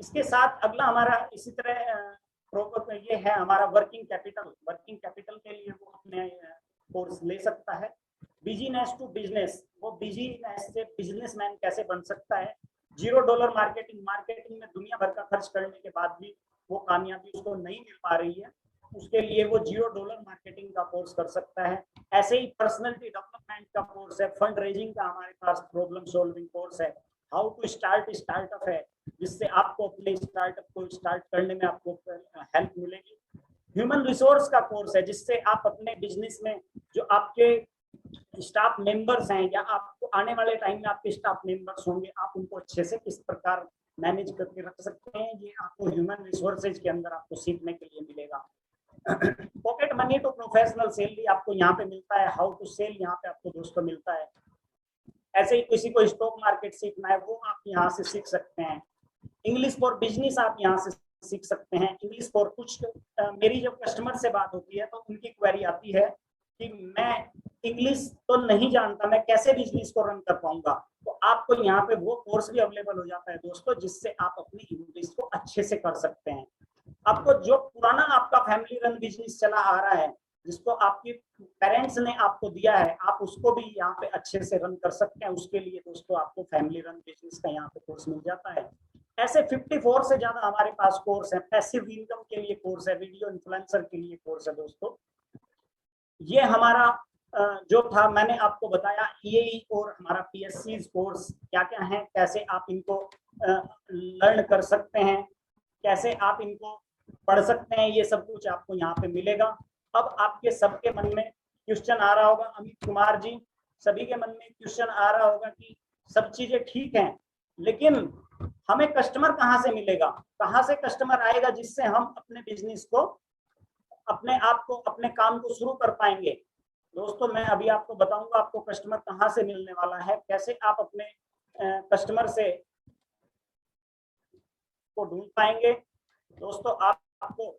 इसके साथ अगला हमारा इसी तरह ये है हमारा वर्किंग कैपिटल। वर्किंग कैपिटल के लिए वो अपने कोर्स ले सकता है। बिजनेस टू बिजनेस, वो बिजनेस से बिजनेसमैन कैसे बन सकता है। $0 मार्केटिंग में दुनिया भर का खर्च करने के बाद भी वो कामयाबी उसको नहीं मिल पा रही है, उसके लिए वो $0 मार्केटिंग का कोर्स कर सकता है। ऐसे ही पर्सनालिटी डेवलपमेंट का कोर्स है, फंड रेजिंग का हमारे पास प्रॉब्लम सॉल्विंग कोर्स है, हाउ टू स्टार्ट स्टार्टअप है, जिससे आपको अपने स्टार्टअप को स्टार्ट करने में आपको हेल्प मिलेगी। ह्यूमन रिसोर्स का कोर्स है, जिससे आप अपने बिजनेस में जो आपके स्टाफ मेंबर्स हैं, या आपको आने वाले टाइम में आपके स्टाफ मेंबर्स होंगे, आप उनको अच्छे से किस प्रकार मैनेज करके रख सकते हैं, ये आपको ह्यूमन रिसोर्सेज के अंदर आपको सीखने के लिए मिलेगा। Pocket money to professional sale भी आपको यहाँ पे मिलता है, हाउ टू सेल यहाँ पे आपको दोस्तों मिलता है। ऐसे ही किसी को स्टॉक मार्केट सीखना है, वो आप यहाँ से सीख सकते हैं। इंग्लिश फॉर बिजनेस आप यहाँ से सीख सकते हैं। इंग्लिश फॉर कुछ मेरी जब कस्टमर से बात होती है तो उनकी क्वेरी आती है कि मैं इंग्लिश तो नहीं जानता, मैं कैसे बिजनेस को रन कर पाऊंगा। तो आपको यहाँ पे वो कोर्स भी अवेलेबल हो जाता है दोस्तों, जिससे आप अपनी इंग्लिश को अच्छे से कर सकते हैं। आपको जो पुराना आपका फैमिली रन बिजनेस चला आ रहा है, जिसको आपके पेरेंट्स ने आपको दिया है, आप उसको भी यहाँ पे अच्छे से रन कर सकते हैं। उसके लिए दोस्तों आपको फैमिली रन बिजनेस का यहाँ पे कोर्स मिल जाता है। ऐसे 54 से ज्यादा हमारे पास कोर्स है। पैसिव इनकम के लिए कोर्स है, वीडियो इन्फ्लुएंसर के लिए कोर्स है दोस्तों। ये हमारा जो था मैंने आपको बताया, ईएई और हमारा पीएससी कोर्स क्या क्या है, कैसे आप इनको लर्न कर सकते हैं, कैसे आप इनको पढ़ सकते हैं, ये सब कुछ आपको यहाँ पे मिलेगा। अब आपके सबके मन में क्वेश्चन आ रहा होगा, अमित कुमार जी, सभी के मन में क्वेश्चन आ रहा होगा कि सब चीजें ठीक हैं, लेकिन हमें कस्टमर कहाँ से मिलेगा, कहाँ से कस्टमर आएगा जिससे हम अपने बिजनेस को, अपने आप को, अपने काम को शुरू कर पाएंगे। दोस्तों मैं अभी आपको बताऊंगा आपको कस्टमर कहाँ से मिलने वाला है, कैसे आप अपने कस्टमर से को ढूंढ पाएंगे। दोस्तों आपको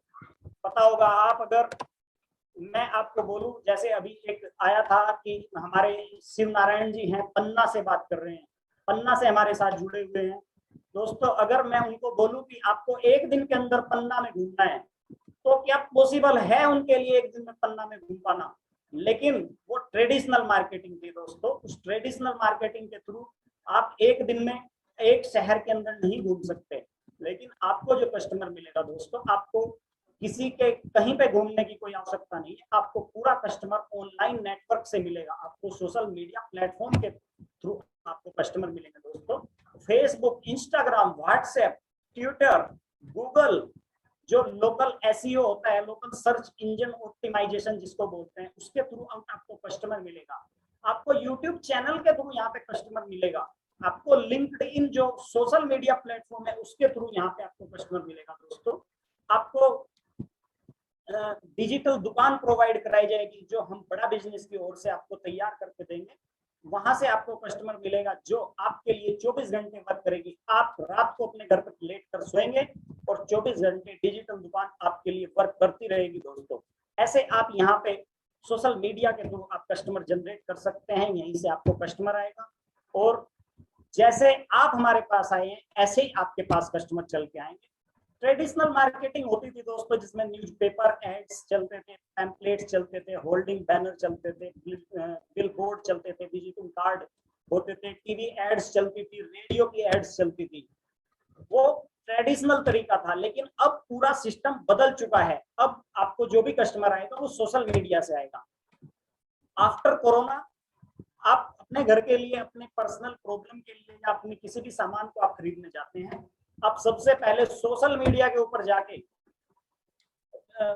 पता होगा, आप अगर मैं आपको बोलूं, जैसे अभी एक आया था कि हमारे शिव नारायण जी हैं, पन्ना से बात कर रहे हैं, पन्ना से हमारे साथ जुड़े हुए हैं। दोस्तों अगर मैं उनको बोलूं कि आपको एक दिन के अंदर पन्ना में घूमना है, तो क्या पॉसिबल है उनके लिए एक दिन में पन्ना में घूम पाना? लेकिन वो ट्रेडिशनल मार्केटिंग थी दोस्तों। उस ट्रेडिशनल मार्केटिंग के थ्रू आप एक दिन में एक शहर के अंदर नहीं घूम सकते। लेकिन आपको जो कस्टमर मिलेगा दोस्तों, आपको किसी के कहीं पे घूमने की कोई आवश्यकता नहीं है। आपको पूरा कस्टमर ऑनलाइन नेटवर्क से मिलेगा, आपको सोशल मीडिया प्लेटफॉर्म के थ्रू आपको कस्टमर मिलेंगे दोस्तों। Facebook, Instagram, WhatsApp, Twitter, Google, जो लोकल एसईओ होता है, लोकल सर्च इंजन ऑप्टिमाइजेशन जिसको बोलते हैं, उसके थ्रू आपको कस्टमर मिलेगा। आपको यूट्यूब चैनल के थ्रू यहाँ पे कस्टमर मिलेगा। आपको लिंक्डइन जो सोशल मीडिया प्लेटफॉर्म है उसके थ्रू यहाँ पे आपको कस्टमर मिलेगा दोस्तों। आपको डिजिटल दुकान प्रोवाइड कराई जाएगी, जो हम बड़ा बिजनेस की ओर से आपको तैयार करके देंगे। वहां से आपको कस्टमर मिलेगा जो आपके लिए 24 घंटे वर्क करेगी। आप रात को अपने घर पर लेट कर सोएंगे और 24 घंटे डिजिटल दुकान आपके लिए वर्क करती रहेगी दोस्तों। ऐसे आप यहाँ पे सोशल मीडिया के थ्रू आप कस्टमर जनरेट कर सकते हैं, यहीं से आपको कस्टमर आएगा। और जैसे आप हमारे पास आए हैं, ऐसे ही आपके पास कस्टमर चल के आएंगे। ट्रेडिशनल मार्केटिंग होती थी दोस्तों, जिसमें न्यूज़पेपर एड्स चलते थे, पैम्पलेट्स चलते थे, होल्डिंग बैनर चलते थे, बिल बोर्ड चलते थे, विजिटिंग कार्ड होते थे, टीवी एड्स चलती थी, रेडियो की एड्स चलती थी। वो ट्रेडिशनल तरीका था। लेकिन अब पूरा सिस्टम बदल चुका है। अब आपको जो भी कस्टमर आएगा वो सोशल मीडिया से आएगा। आफ्टर कोरोना आप अपने घर के लिए, अपने पर्सनल प्रॉब्लम के लिए या अपने किसी भी सामान को आप खरीदने जाते हैं, आप सबसे पहले सोशल मीडिया के ऊपर जाके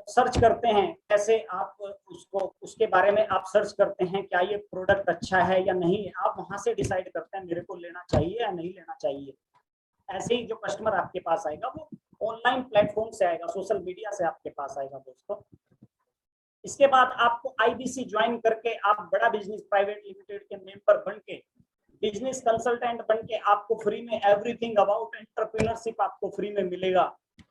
सर्च करते हैं। कैसे आप उसको, उसके बारे में आप सर्च करते हैं, क्या ये प्रोडक्ट अच्छा है या नहीं। आप वहां से डिसाइड करते हैं मेरे को लेना चाहिए या नहीं लेना चाहिए। ऐसे ही जो कस्टमर आपके पास आएगा वो ऑनलाइन प्लेटफॉर्म से आएगा, सोशल मीडिया से आपके पास आएगा दोस्तों। इसके बाद आपको आईबीसी ज्वाइन करके आप बड़ा बिजनेस प्राइवेट लिमिटेड के मेंबर बन के, बिजनेस कंसल्टेंट बन के, आपको फ्री में एवरीथिंग अबाउट एंटरप्रेन्योरशिप आपको फ्री में मिलेगा।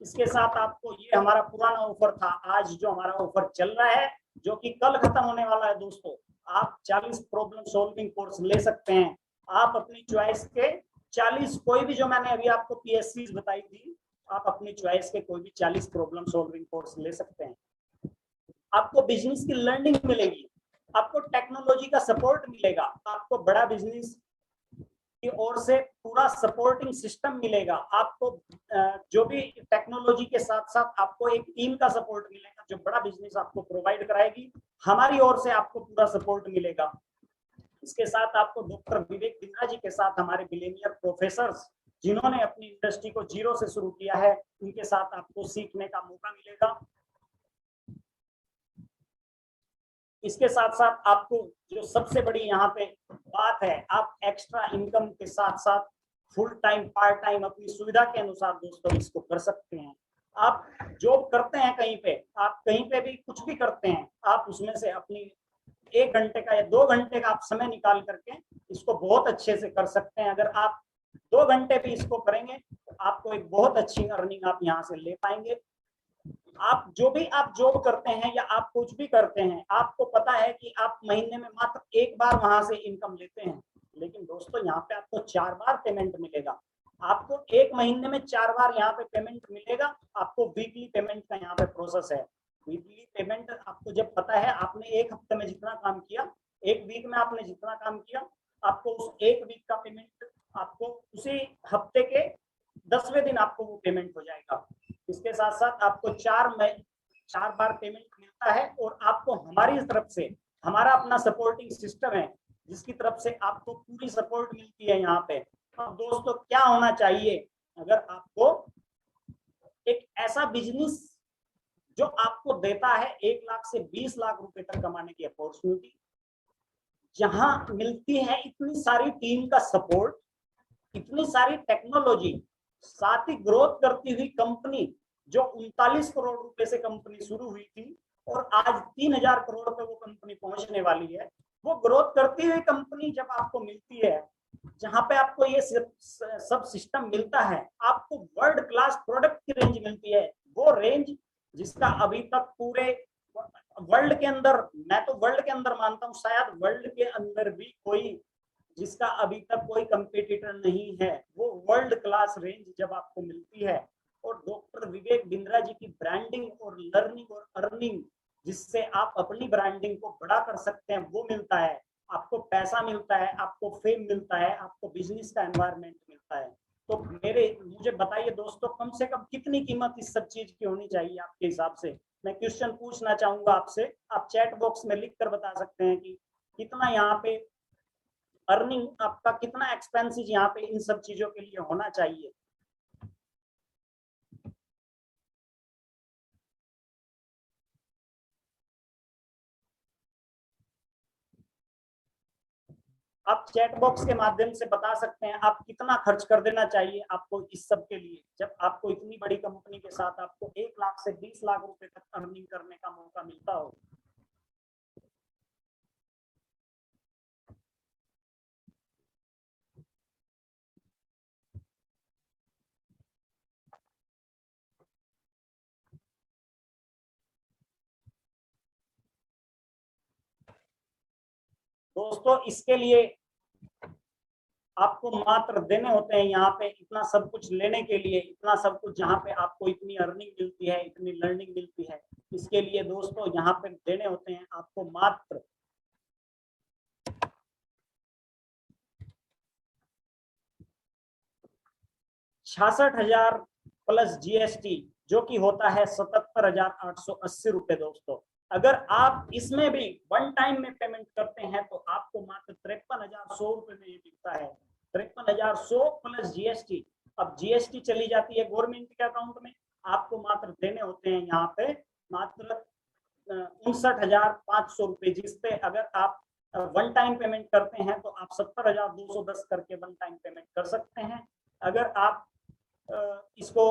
इसके साथ आपको, ये हमारा पुराना ऑफर था, आज जो हमारा ऑफर चल रहा है, जो कि कल खत्म होने वाला है दोस्तों, आप 40 प्रॉब्लम सॉल्विंग कोर्स ले सकते हैं। आप अपनी चॉइस के 40, कोई भी, जो मैंने अभी आपको पीएससी बताई थी, आप अपनी चॉइस के कोई भी 40 प्रॉब्लम सॉल्विंग कोर्स ले सकते हैं। आपको बिजनेस की लर्निंग मिलेगी, आपको टेक्नोलॉजी का सपोर्ट मिलेगा, आपको बड़ा बिजनेस की ओर से पूरा सपोर्टिंग सिस्टम मिलेगा। आपको जो भी टेक्नोलॉजी के साथ साथ आपको एक टीम का सपोर्ट मिलेगा, जो बड़ा बिजनेस आपको प्रोवाइड कराएगी। हमारी ओर से आपको पूरा सपोर्ट मिलेगा। इसके साथ आपको डॉक्टर विवेक बिंद्रा जी के साथ, हमारे बिलियनियर प्रोफेसर्स जिन्होंने अपनी इंडस्ट्री को जीरो से शुरू किया है, उनके साथ आपको सीखने का मौका मिलेगा। इसके साथ साथ आपको जो सबसे बड़ी यहाँ पे बात है, आप एक्स्ट्रा इनकम के साथ साथ फुल टाइम, पार्ट टाइम, अपनी सुविधा के अनुसार दोस्तों इसको कर सकते हैं। आप जॉब करते हैं कहीं पे, आप कहीं पे भी कुछ भी करते हैं, आप उसमें से अपनी 1 घंटे का या 2 घंटे का आप समय निकाल करके इसको बहुत अच्छे से कर सकते हैं। अगर आप 2 घंटे भी इसको करेंगे तो आपको एक बहुत अच्छी अर्निंग आप यहाँ से ले पाएंगे। आप जॉब करते हैं या आप कुछ भी करते हैं, आपको पता है कि आप महीने में मात्र एक बार वहां से इनकम लेते हैं, लेकिन दोस्तों यहाँ पे आपको 4 बार पेमेंट मिलेगा। आपको एक महीने में 4 बार यहाँ पे पेमेंट मिलेगा। आपको वीकली पेमेंट का यहाँ पे प्रोसेस है। वीकली पेमेंट आपको जब पता है, आपने एक हफ्ते में जितना काम किया, एक वीक में आपने जितना काम किया, आपको उस एक वीक का पेमेंट आपको उसी हफ्ते के 10वें दिन आपको वो पेमेंट हो जाएगा। इसके साथ साथ आपको 4 बार पेमेंट मिलता है और आपको हमारी तरफ से, हमारा अपना सपोर्टिंग सिस्टम है जिसकी तरफ से आपको पूरी सपोर्ट मिलती है यहाँ पे। अब दोस्तों क्या होना चाहिए, अगर आपको एक ऐसा बिजनेस जो आपको देता है 1 लाख से 20 लाख रुपए तक कमाने की अपॉर्चुनिटी, जहां मिलती है इतनी सारी टीम का सपोर्ट, इतनी सारी टेक्नोलॉजी, साथ ही ग्रोथ करती हुई कंपनी, जो 39 करोड़ रुपए से कंपनी शुरू हुई थी और आज 3000 करोड़ पे वो कंपनी पहुंचने वाली है। वो ग्रोथ करती हुई कंपनी जब आपको मिलती है, जहां पे आपको ये सब सिस्टम मिलता है, आपको वर्ल्ड क्लास प्रोडक्ट की रेंज मिलती है, वो रेंज जिसका अभी तक पूरे वर्ल्ड के अंदर, मैं तो वर्ल्ड के अंदर मानता हूँ, शायद वर्ल्ड के अंदर भी कोई जिसका अभी तक कोई कंपटीटर नहीं है, वो वर्ल्ड क्लास रेंज जब आपको मिलती है और डॉक्टर विवेक बिंद्रा जी की ब्रांडिंग और लर्निंग और अर्निंग, जिससे आप अपनी ब्रांडिंग को बड़ा कर सकते हैं, वो मिलता है। आपको पैसा मिलता है, आपको फेम मिलता है, आपको बिजनेस का एनवायरनमेंट मिलता है। तो मुझे बताइए दोस्तों, कम से कम कितनी कीमत इस सब चीज की होनी चाहिए आपके हिसाब से? मैं क्वेश्चन पूछना चाहूंगा आपसे, आप चैट बॉक्स में लिख कर बता सकते हैं कि कितना यहाँ पे अर्निंग, आपका कितना एक्सपेंसेस यहाँ पे इन सब चीजों के लिए होना चाहिए। आप चैट बॉक्स के माध्यम से बता सकते हैं आप कितना खर्च कर देना चाहिए आपको इस सब के लिए, जब आपको इतनी बड़ी कंपनी के साथ आपको 1 लाख से 20 लाख रुपए तक अर्निंग करने का मौका मिलता हो। दोस्तों इसके लिए आपको मात्र देने होते हैं यहाँ पे, इतना सब कुछ लेने के लिए, इतना सब कुछ जहाँ पे आपको इतनी अर्निंग मिलती है, इतनी लर्निंग मिलती है, इसके लिए दोस्तों यहाँ पे देने होते हैं आपको मात्र 66,000 प्लस जीएसटी, जो कि होता है 77,880 रुपए। दोस्तों अगर आप इसमें भी वन टाइम में पेमेंट करते हैं तो आपको मात्र 53,100 रुपए में ये मिलता है। 53,100 प्लस जीएसटी। अब जीएसटी चली जाती है गवर्नमेंट के अकाउंट में, आपको मात्र देने होते हैं यहाँ पे मात्र 59,500 रुपए, जिसपे अगर आप वन टाइम पेमेंट करते हैं तो आप 70,210 करके वन टाइम पेमेंट कर सकते हैं। अगर आप इसको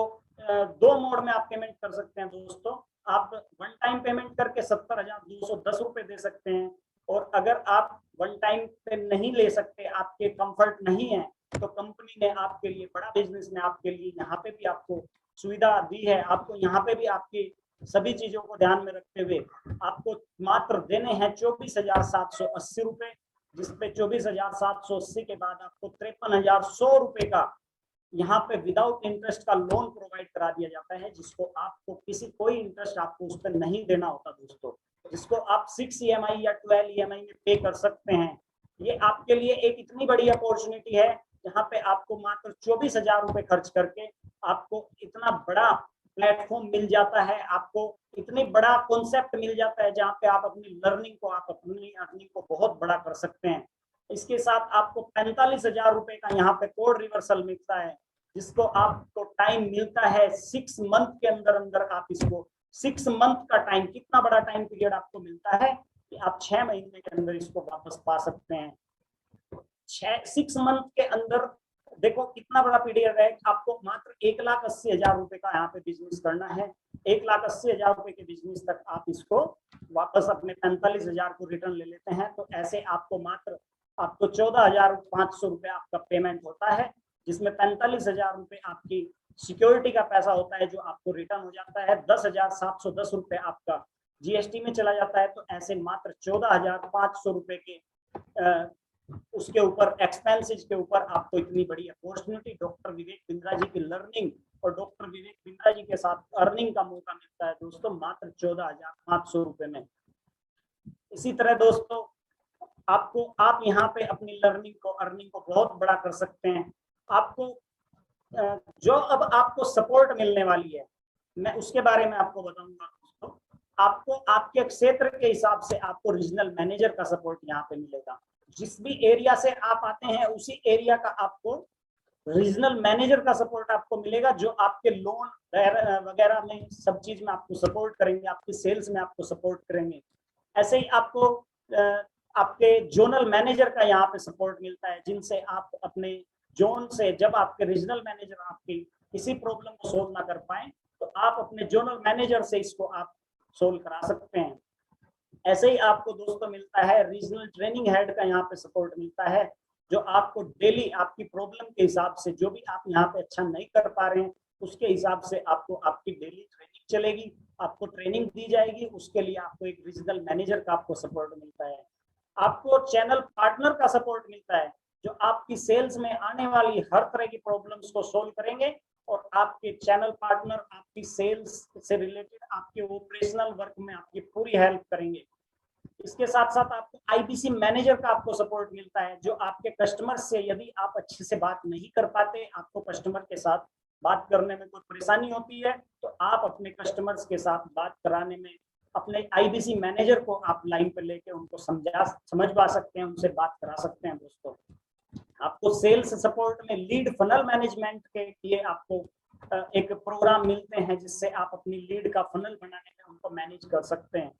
2 मोड में आप पेमेंट कर सकते हैं दोस्तों, आप वन टाइम पेमेंट करके 70,210 रुपए दे सकते हैं, और अगर आप वन टाइम पे नहीं ले सकते, आपके कंफर्ट नहीं है, तो कंपनी ने आपके लिए, बड़ा बिजनेस ने आपके लिए यहाँ पे भी आपको सुविधा दी है। आपको यहाँ पे भी आपकी सभी चीजों को ध्यान में रखते हुए आपको मात्र देने हैं 24,780 रुपए, जिसपे 24,780 के बाद आपको 53,100 रुपए का यहाँ पे विदाउट इंटरेस्ट का लोन प्रोवाइड करा दिया जाता है, जिसको आपको कोई इंटरेस्ट आपको उस पर नहीं देना होता दोस्तों, जिसको आप 6 EMI या 12 EMI में पे कर सकते हैं। ये आपके लिए एक इतनी बड़ी अपॉर्चुनिटी है जहाँ पे आपको मात्र 24,000 रुपए खर्च करके आपको इतना बड़ा प्लेटफॉर्म मिल जाता है, आपको इतनी बड़ा कॉन्सेप्ट मिल जाता है जहाँ पे आप अपनी लर्निंग को, आप अपनी अर्निंग को बहुत बड़ा कर सकते हैं। इसके साथ आपको 45,000 रुपए का यहाँ पे कोड रिवर्सल मिलता है, जिसको आपको टाइम मिलता है 6 मंथ के अंदर अंदर आप इसको 6 मंथ का टाइम, कितना बड़ा टाइम पीरियड आपको मिलता है कि आप 6 महीने के अंदर इसको वापस पा सकते हैं। 6 मंथ के अंदर देखो कितना बड़ा पीरियड है। आपको मात्र 1,80,000 रुपए का यहाँ पे बिजनेस करना है। 1,80,000 रुपए के बिजनेस तक आप इसको वापस अपने 45,000 को रिटर्न ले लेते हैं, तो ऐसे आपको मात्र 14,500 रुपए आपका पेमेंट होता है, जिसमें 45,000 रुपए आपकी सिक्योरिटी का पैसा होता है जो आपको रिटर्न हो जाता है, 10,710 रुपए आपका जीएसटी में चला जाता है। तो ऐसे मात्र 14,500 रुपए के उसके ऊपर एक्सपेंसेस के ऊपर आपको इतनी बड़ी अपॉर्चुनिटी डॉक्टर विवेक बिंद्रा जी की लर्निंग और डॉक्टर विवेक बिंद्रा जी के साथ अर्निंग का मौका मिलता है दोस्तों, मात्र 14,500 रुपए में। इसी तरह दोस्तों आप यहाँ पे अपनी लर्निंग को अर्निंग को बहुत बड़ा कर सकते हैं। आपको जो अब आपको सपोर्ट मिलने वाली है मैं उसके बारे में आपको बताऊंगा दोस्तों। आपको आपके क्षेत्र के हिसाब से आपको रीजनल मैनेजर का सपोर्ट यहाँ पे मिलेगा। जिस भी एरिया से आप आते हैं उसी एरिया का आपको रीजनल मैनेजर का सपोर्ट आपको मिलेगा, जो आपके लोन वगैरह में सब चीज में आपको सपोर्ट करेंगे, आपकी सेल्स में आपको सपोर्ट करेंगे। ऐसे ही आपको आपके जोनल मैनेजर का यहाँ पे सपोर्ट मिलता है, जिनसे आप अपने जोन से जब आपके रीजनल मैनेजर आपकी किसी प्रॉब्लम को सोल्व ना कर पाए तो आप अपने जोनल मैनेजर से इसको आप सोल्व करा सकते हैं। ऐसे ही आपको दोस्तों मिलता है रीजनल ट्रेनिंग हेड का यहाँ पे सपोर्ट मिलता है, जो आपको डेली आपकी प्रॉब्लम के हिसाब से जो भी आप यहाँ पे अच्छा नहीं कर पा रहे हैं उसके हिसाब से आपको आपकी डेली ट्रेनिंग चलेगी, आपको ट्रेनिंग दी जाएगी। उसके लिए आपको एक रीजनल मैनेजर का आपको सपोर्ट मिलता है। आपको चैनल पार्टनर का सपोर्ट मिलता है, जो आपकी सेल्स में आने वाली हर तरह की प्रॉब्लम्स को सोल्व करेंगे और आपके चैनल पार्टनर आपकी सेल्स से रिलेटेड आपके ऑपरेशनल वर्क में आपकी पूरी हेल्प करेंगे। इसके साथ साथ आपको आईबीसी मैनेजर का आपको सपोर्ट मिलता है, जो आपके कस्टमर से यदि आप अच्छे से बात नहीं कर पाते, आपको कस्टमर के साथ बात करने में कोई परेशानी होती है, तो आप अपने कस्टमर्स के साथ बात कराने में अपने आईबीसी मैनेजर को आप लाइन पर लेके उनको समझवा सकते हैं, उनसे बात करा सकते हैं दोस्तों। आपको सेल्स सपोर्ट में लीड फनल मैनेजमेंट के लिए आपको एक प्रोग्राम मिलते हैं, जिससे आप अपनी लीड का फनल बनाने में उनको मैनेज कर सकते हैं।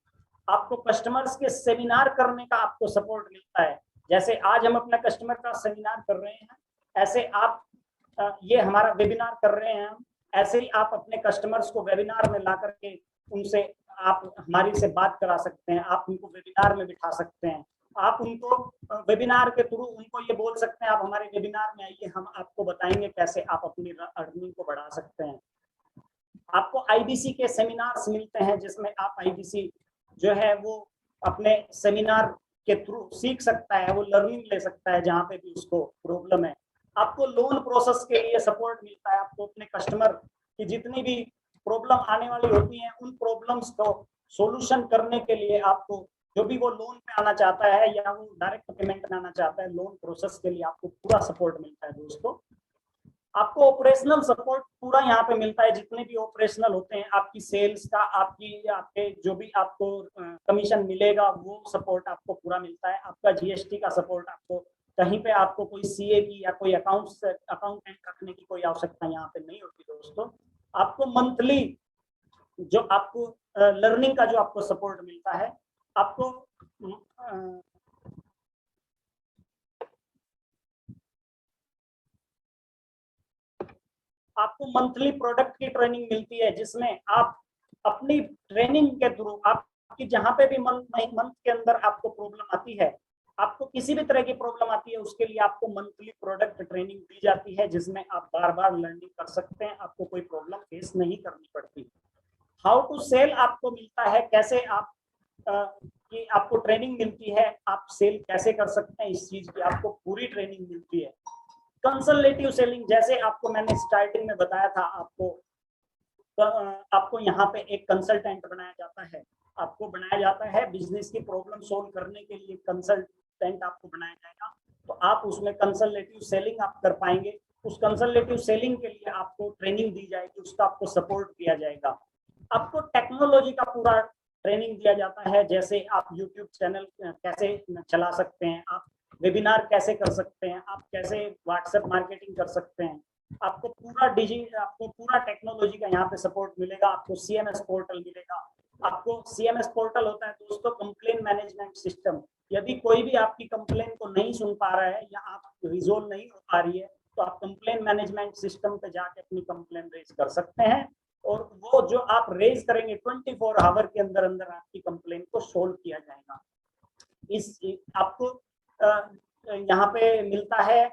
आपको कस्टमर्स के सेमिनार करने का आपको सपोर्ट मिलता है, जैसे आज हम अपने कस्टमर का सेमिनार कर रहे हैं, ऐसे आप ये हमारा वेबिनार कर रहे हैं, ऐसे ही आप अपने कस्टमर्स को वेबिनार में ला करके उनसे आप हमारी से बात करा सकते हैं, आप उनको वेबिनार में बिठा सकते हैं, आप उनको वेबिनार के थ्रू उनको ये बोल सकते हैं आप हमारे वेबिनार में आइए, हम आपको बताएंगे कैसे आप अपनी अर्निंग को बढ़ा सकते हैं। आपको आईबीसी के सेमिनार्स मिलते हैं, जिसमें आप आईबीसी जो है वो अपने सेमिनार के थ्रू सीख सकता है, वो लर्निंग ले सकता है जहाँ पे भी उसको प्रॉब्लम है। आपको लोन प्रोसेस के लिए सपोर्ट मिलता है, आपको अपने कस्टमर की जितनी भी प्रॉब्लम आने वाली होती हैं उन प्रॉब्लम्स को सॉल्यूशन करने के लिए आपको जो भी वो लोन पे आना चाहता है या वो डायरेक्ट पेमेंट में आना चाहता है, लोन प्रोसेस के लिए आपको पूरा सपोर्ट मिलता है दोस्तों। आपको ऑपरेशनल सपोर्ट पूरा यहाँ पे मिलता है, जितने भी ऑपरेशनल होते हैं आपकी सेल्स का, आपके जो भी आपको कमीशन मिलेगा वो सपोर्ट आपको पूरा मिलता है। आपका जीएसटी का सपोर्ट, आपको कहीं पे आपको कोई सीए की या कोई अकाउंटेंट रखने की कोई आवश्यकता यहाँ पे नहीं होती दोस्तों। आपको मंथली जो आपको लर्निंग का जो आपको सपोर्ट मिलता है, आपको मंथली प्रोडक्ट की ट्रेनिंग मिलती है, जिसमें आप अपनी ट्रेनिंग के थ्रू आपकी जहां पे भी मंथ के अंदर आपको प्रॉब्लम आती है, आपको किसी भी तरह की प्रॉब्लम आती है, उसके लिए आपको मंथली प्रोडक्ट ट्रेनिंग दी जाती है, जिसमें आप बार बार लर्निंग कर सकते हैं, आपको कोई प्रॉब्लम फेस नहीं करनी पड़ती। हाउ टू सेल आपको मिलता है, कैसे आप कि आपको ट्रेनिंग मिलती है, आप सेल कैसे कर सकते हैं, इस चीज की आपको पूरी ट्रेनिंग मिलती है। कंसल्टेटिव सेलिंग, जैसे आपको मैंने स्टार्टिंग में बताया था, आपको यहाँ पे एक कंसल्टेंट बनाया जाता है, आपको बनाया जाता है बिजनेस की प्रॉब्लम सोल्व करने के लिए कंसल्टेंट आपको बनाया जाएगा, तो आप उसमें कंसल्टेटिव सेलिंग आप कर पाएंगे। उस कंसल्टेटिव सेलिंग के लिए आपको ट्रेनिंग दी जाएगी, उसका आपको सपोर्ट किया जाएगा। आपको टेक्नोलॉजी का पूरा ट्रेनिंग दिया जाता है, जैसे आप यूट्यूब चैनल कैसे चला सकते हैं, आप वेबिनार कैसे कर सकते हैं, आप कैसे व्हाट्सएप मार्केटिंग कर सकते हैं, आपको पूरा टेक्नोलॉजी का यहाँ पे सपोर्ट मिलेगा। आपको सीएमएस पोर्टल मिलेगा, आपको सीएमएस पोर्टल होता है दोस्तों कंप्लेन मैनेजमेंट सिस्टम। यदि कोई भी आपकी कंप्लेन को नहीं सुन पा रहा है या आप रिजोल्व नहीं हो पा रही है, तो आप कंप्लेन मैनेजमेंट सिस्टम पे जाके अपनी कंप्लेन रेज कर सकते हैं, और वो जो आप रेज करेंगे 24 आवर के अंदर अंदर आपकी कंप्लेन को सोल्व किया जाएगा। आपको यहाँ पे मिलता है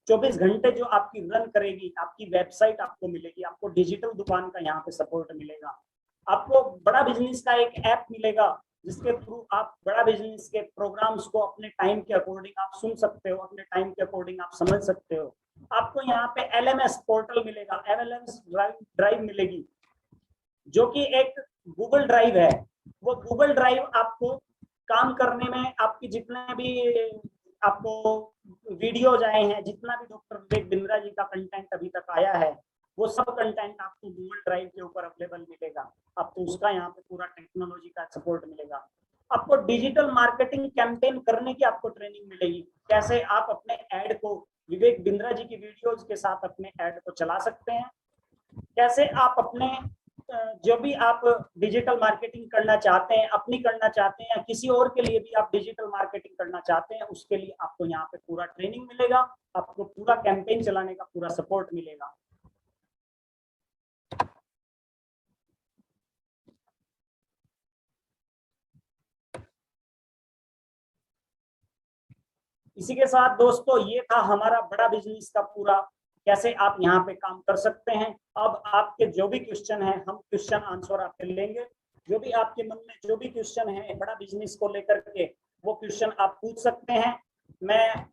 24 घंटे जो आपकी रन करेगी, आपकी वेबसाइट आपको मिलेगी, आपको डिजिटल दुकान का यहाँ पे सपोर्ट मिलेगा, आपको बड़ा बिजनेस का एक ऐप मिलेगा जिसके थ्रू आप बड़ा बिजनेस के प्रोग्राम्स को अपने टाइम के अकॉर्डिंग आप सुन सकते हो, अपने टाइम के अकॉर्डिंग आप समझ सकते हो। आपको यहाँ पे LMS पोर्टल मिलेगा, LMS ड्राइव मिलेगी, जो कि एक गूगल ड्राइव है। वो गूगल ड्राइव आपको काम करने में, आपकी जितने भी आपको वीडियोज आए हैं, जितना भी डॉक्टर विवेक बिंद्रा जी का कंटेंट अभी तक आया है, वो सब कंटेंट आपको गूगल ड्राइव के ऊपर अवेलेबल मिलेगा। आपको उसका यहाँ पे पूरा टेक्नोलॉजी का सपोर्ट मिलेगा। आपको डिजिटल मार्केटिंग कैंपेन करने की आपको ट्रेनिंग मिलेगी, कैसे आप अपने ऐड को विवेक बिंद्रा जी की वीडियोज के साथ अपने ऐड को चला सकते हैं, कैसे आप अपने जो भी आप डिजिटल मार्केटिंग करना चाहते हैं, अपनी करना चाहते हैं, या किसी और के लिए भी आप डिजिटल मार्केटिंग करना चाहते हैं, उसके लिए आपको यहाँ पे पूरा ट्रेनिंग मिलेगा, आपको पूरा कैंपेन चलाने का पूरा सपोर्ट मिलेगा। इसी के साथ दोस्तों ये था हमारा बड़ा बिजनेस का पूरा, कैसे आप यहाँ पे काम कर सकते हैं। अब आपके जो भी क्वेश्चन है, हम क्वेश्चन आंसर आपके लेंगे। जो भी आपके मन में जो भी क्वेश्चन है बड़ा बिजनेस को लेकर के, वो क्वेश्चन आप पूछ सकते हैं। मैं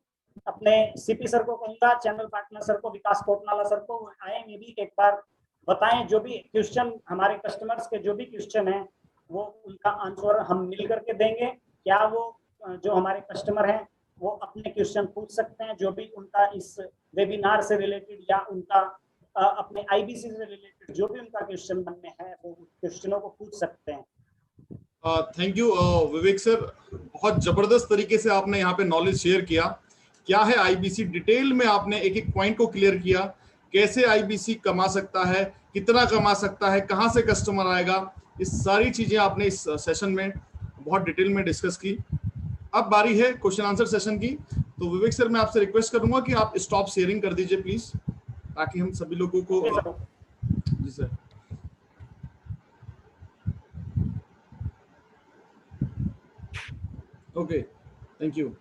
अपने CP सर को कहूंगा, चैनल पार्टनर सर को, विकास कोटनाला सर को, आए में भी एक बार बताएं जो भी क्वेश्चन हमारे कस्टमर्स के जो भी क्वेश्चन है वो उनका आंसर हम मिल करके देंगे। क्या वो जो हमारे कस्टमर हैं वो अपने क्वेश्चन पूछ सकते हैं, जो भी उनका इस वेबिनार से रिलेटेड या उनका अपने IBC से रिलेटेड जो भी उनका क्वेश्चन मन में है वो क्वेश्चनों को पूछ सकते हैं। थैंक यू विवेक सर, बहुत जबरदस्त तरीके से आपने यहाँ पे नॉलेज शेयर किया। क्या है IBC, डिटेल में आपने एक एक पॉइंट को क्लियर किया, कैसे IBC कमा सकता है, कितना कमा सकता है, कहाँ से कस्टमर आएगा, इस सारी चीजें आपने इस सेशन में बहुत डिटेल में डिस्कस की। अब बारी है क्वेश्चन आंसर सेशन की। तो विवेक सर मैं आपसे रिक्वेस्ट करूंगा कि आप स्टॉप शेयरिंग कर दीजिए प्लीज, ताकि हम सभी लोगों को। जी सर। Okay, thank you.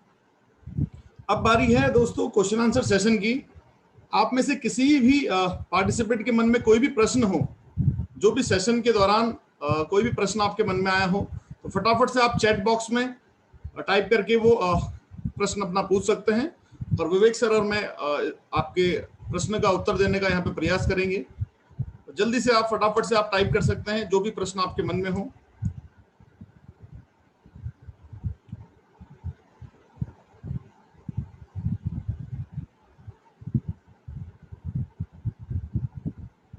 अब बारी है दोस्तों क्वेश्चन आंसर सेशन की। आप में से किसी भी पार्टिसिपेंट के मन में कोई भी प्रश्न हो, जो भी सेशन के दौरान कोई भी प्रश्न आपके मन में आया हो, तो फटाफट से आप चैट बॉक्स में टाइप करके वो प्रश्न अपना पूछ सकते हैं, और विवेक सर और मैं आपके प्रश्न का उत्तर देने का यहाँ पे प्रयास करेंगे। जल्दी से आप फटाफट से आप टाइप कर सकते हैं जो भी प्रश्न आपके मन में हो।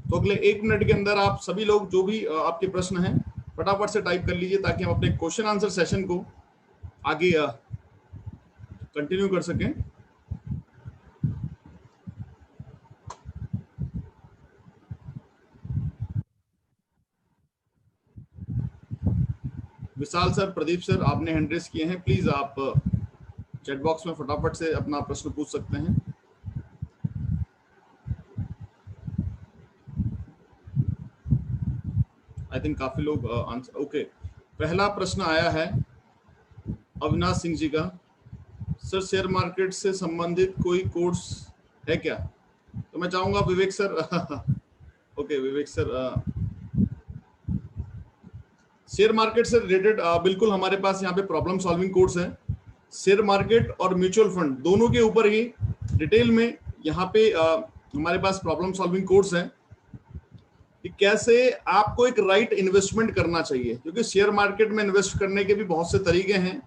तो अगले 1 मिनट के अंदर आप सभी लोग जो भी आपके प्रश्न हैं फटाफट से टाइप कर लीजिए, ताकि हम अपने क्वेश्चन आंसर सेशन को आगे कंटिन्यू कर सकें। विशाल सर, प्रदीप सर, आपने हैंड रेस किए हैं, प्लीज आप चैट बॉक्स में फटाफट से अपना प्रश्न पूछ सकते हैं। आई थिंक काफी लोग आंसर। ओके, पहला प्रश्न आया है अविनाश सिंह जी का। सर, शेयर मार्केट से संबंधित कोई कोर्स है क्या? तो मैं चाहूंगा विवेक सर ओके विवेक सर, शेयर मार्केट से रिलेटेड बिल्कुल हमारे पास यहाँ पे प्रॉब्लम सॉल्विंग कोर्स है। शेयर मार्केट और म्यूचुअल फंड दोनों के ऊपर ही डिटेल में यहाँ पे हमारे पास प्रॉब्लम सॉल्विंग कोर्स है कि कैसे आपको एक राइट इन्वेस्टमेंट करना चाहिए, क्योंकि शेयर मार्केट में इन्वेस्ट करने के भी बहुत से तरीके हैं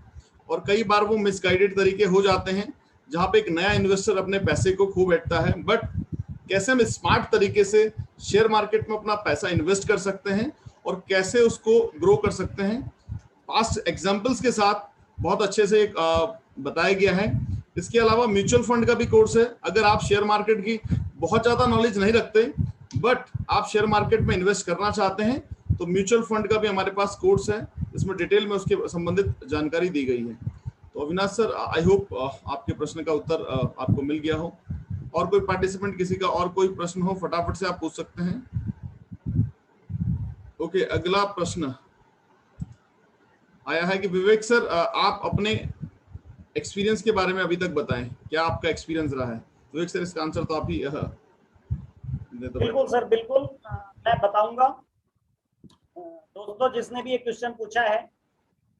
और कई बार वो मिसगाइडेड तरीके हो जाते हैं, जहाँ पे एक नया इन्वेस्टर अपने पैसे को खो बैठता है। बट कैसे हम स्मार्ट तरीके से शेयर मार्केट में अपना पैसा इन्वेस्ट कर सकते हैं और कैसे उसको ग्रो कर सकते हैं, पास्ट एग्जाम्पल्स के साथ बहुत अच्छे से एक बताया गया है। इसके अलावा म्यूचुअल फंड का भी कोर्स है। अगर आप शेयर मार्केट की बहुत ज्यादा नॉलेज नहीं रखते बट आप शेयर मार्केट में इन्वेस्ट करना चाहते हैं, तो म्यूचुअल फंड का भी हमारे पास कोर्स है, इसमें डिटेल में उसके संबंधित जानकारी दी गई है। तो अविनाश सर, आई होप आपके प्रश्न का उत्तर आपको मिल गया हो। और कोई पार्टिसिपेंट, किसी का और कोई प्रश्न हो, फटाफट से आप पूछ सकते हैं। ओके, अगला प्रश्न आया है कि विवेक सर, आप अपने एक्सपीरियंस के बारे में अभी तक बताएं, क्या आपका एक्सपीरियंस रहा है? तो एक सर इसका आंसर तो आप ही दे दो। बिल्कुल सर, बिल्कुल मैं बताऊंगा। दोस्तों, जिसने भी ये क्वेश्चन पूछा है,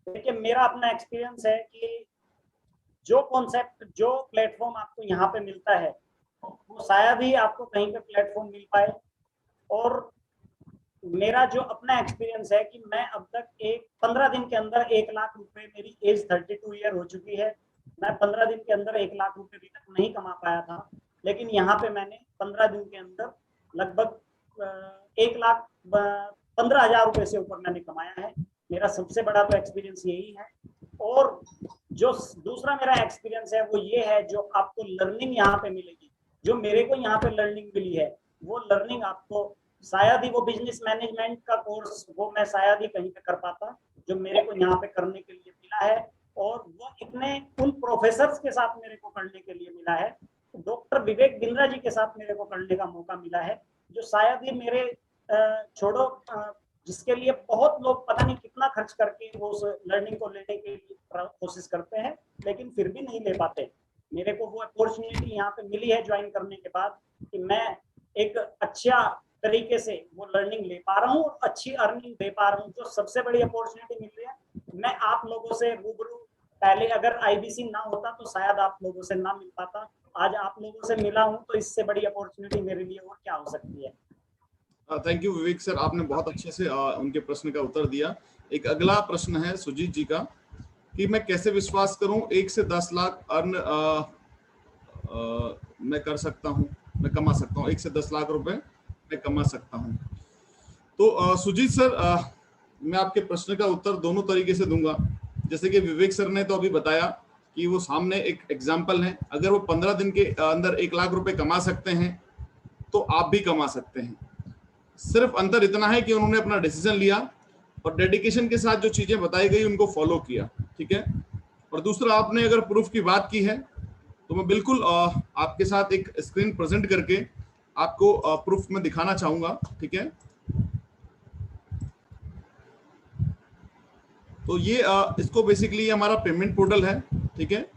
देखिए मेरा अपना एक्सपीरियंस है कि जो कॉन्सेप्ट, जो प्लेटफॉर्म आपको यहाँ पे मिलता है वो शायद ही आपको कहीं पे प्लेटफॉर्म मिल पाए। और मेरा जो अपना एक्सपीरियंस है कि मैं अब तक 15 दिन के अंदर 1 लाख रुपए, मेरी एज 32 ईयर हो चुकी है, मैं 15 दिन के अंदर 1 लाख रुपए अभी तक नहीं कमा पाया था, लेकिन यहाँ पे मैंने 15 दिन के अंदर लगभग 1,15,000 रुपए से ऊपर मैंने कमाया है। मेरा सबसे बड़ा तो एक्सपीरियंस यही है। और जो दूसरा मेरा एक्सपीरियंस है वो ये है, जो आपको लर्निंग यहाँ पे मिलेगी, जो मेरे को यहाँ पे लर्निंग मिली है, वो लर्निंग आपको शायद ही वो बिजनेस मैनेजमेंट का कोर्स वो मैं शायद ही कहीं पे कर पाता, जो मेरे को यहाँ पे करने के लिए मिला है। और वो इतने उन प्रोफेसर्स के साथ मेरे को करने के लिए मिला है, डॉक्टर विवेक बिंद्रा जी के साथ मेरे को करने का मौका मिला है, जो शायद ही मेरे छोड़ो जिसके लिए बहुत लोग पता नहीं कितना खर्च करके वो उस लर्निंग को लेने की कोशिश करते हैं, लेकिन फिर भी नहीं ले पाते। मेरे को वो अपॉर्चुनिटी यहाँ पे मिली है ज्वाइन करने के बाद कि मैं एक अच्छा तरीके से वो लर्निंग ले पा रहा हूँ और अच्छी अर्निंग दे पा रहा हूँ। जो सबसे बड़ी अपॉर्चुनिटी मिल रही है, मैं आप लोगों से रूबरू, पहले अगर आईबीसी ना होता तो शायद आप लोगों से ना मिल पाता, आज आप लोगों से मिला हूँ, तो इससे बड़ी अपॉर्चुनिटी मेरे लिए और क्या हो सकती है। थैंक यू विवेक सर, आपने बहुत अच्छे से उनके प्रश्न का उत्तर दिया। एक अगला प्रश्न है सुजीत जी का कि मैं कैसे विश्वास करूं 1 से 10 लाख अर्न मैं कर सकता हूं, मैं कमा सकता हूं, 1 से 10 लाख रुपए मैं कमा सकता हूं। तो सुजीत सर, मैं आपके प्रश्न का उत्तर दोनों तरीके से दूंगा। जैसे कि विवेक सर ने तो अभी बताया कि वो सामने एक एग्जाम्पल है, अगर वो 15 दिन के अंदर 1 लाख रुपए कमा सकते हैं तो आप भी कमा सकते हैं। सिर्फ अंतर इतना है कि उन्होंने अपना डिसीजन लिया और डेडिकेशन के साथ जो चीजें बताई गई उनको फॉलो किया, ठीक है। और दूसरा, आपने अगर प्रूफ की बात की है तो मैं बिल्कुल आपके साथ एक स्क्रीन प्रेजेंट करके आपको प्रूफ में दिखाना चाहूंगा, ठीक है। तो ये इसको बेसिकली हमारा पेमेंट पोर्टल है, ठीक है।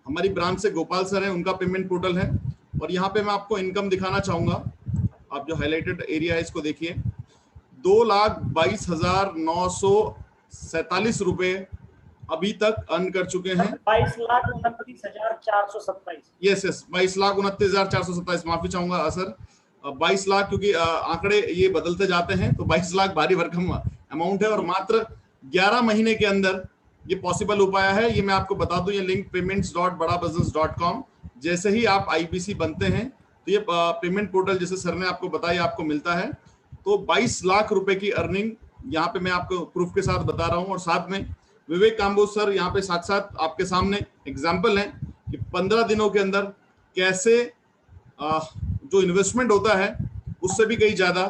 हमारी ब्रांच से गोपाल सर है, उनका पेमेंट पोर्टल है। और यहाँ पे मैं आपको इनकम दिखाना चाहूंगा। आप जो हाईलाइटेड एरिया है इसको देखिए, 2,22,947 रुपए अभी तक अर्न कर चुके हैं। 22,29,427। यस, 22,29,427, माफी चाहूंगा सर, 22 लाख, क्योंकि आंकड़े ये बदलते जाते हैं, तो 22 लाख भारी भरकम अमाउंट है और मात्र 11 महीने के अंदर ये पॉसिबल हो पाया है। ये मैं आपको बता दूं, ये लिंक payments.badabusiness.com, जैसे ही आप आईबीसी बनते हैं तो ये पेमेंट पोर्टल जैसे सर ने आपको बताया आपको मिलता है। तो 22 लाख रुपए की अर्निंग यहाँ पे मैं आपको प्रूफ के साथ बता रहा हूँ। और साथ में विवेक काम्बोज सर यहाँ पे साथ साथ आपके सामने एग्जाम्पल है कि 15 दिनों के अंदर कैसे जो इन्वेस्टमेंट होता है उससे भी कहीं ज्यादा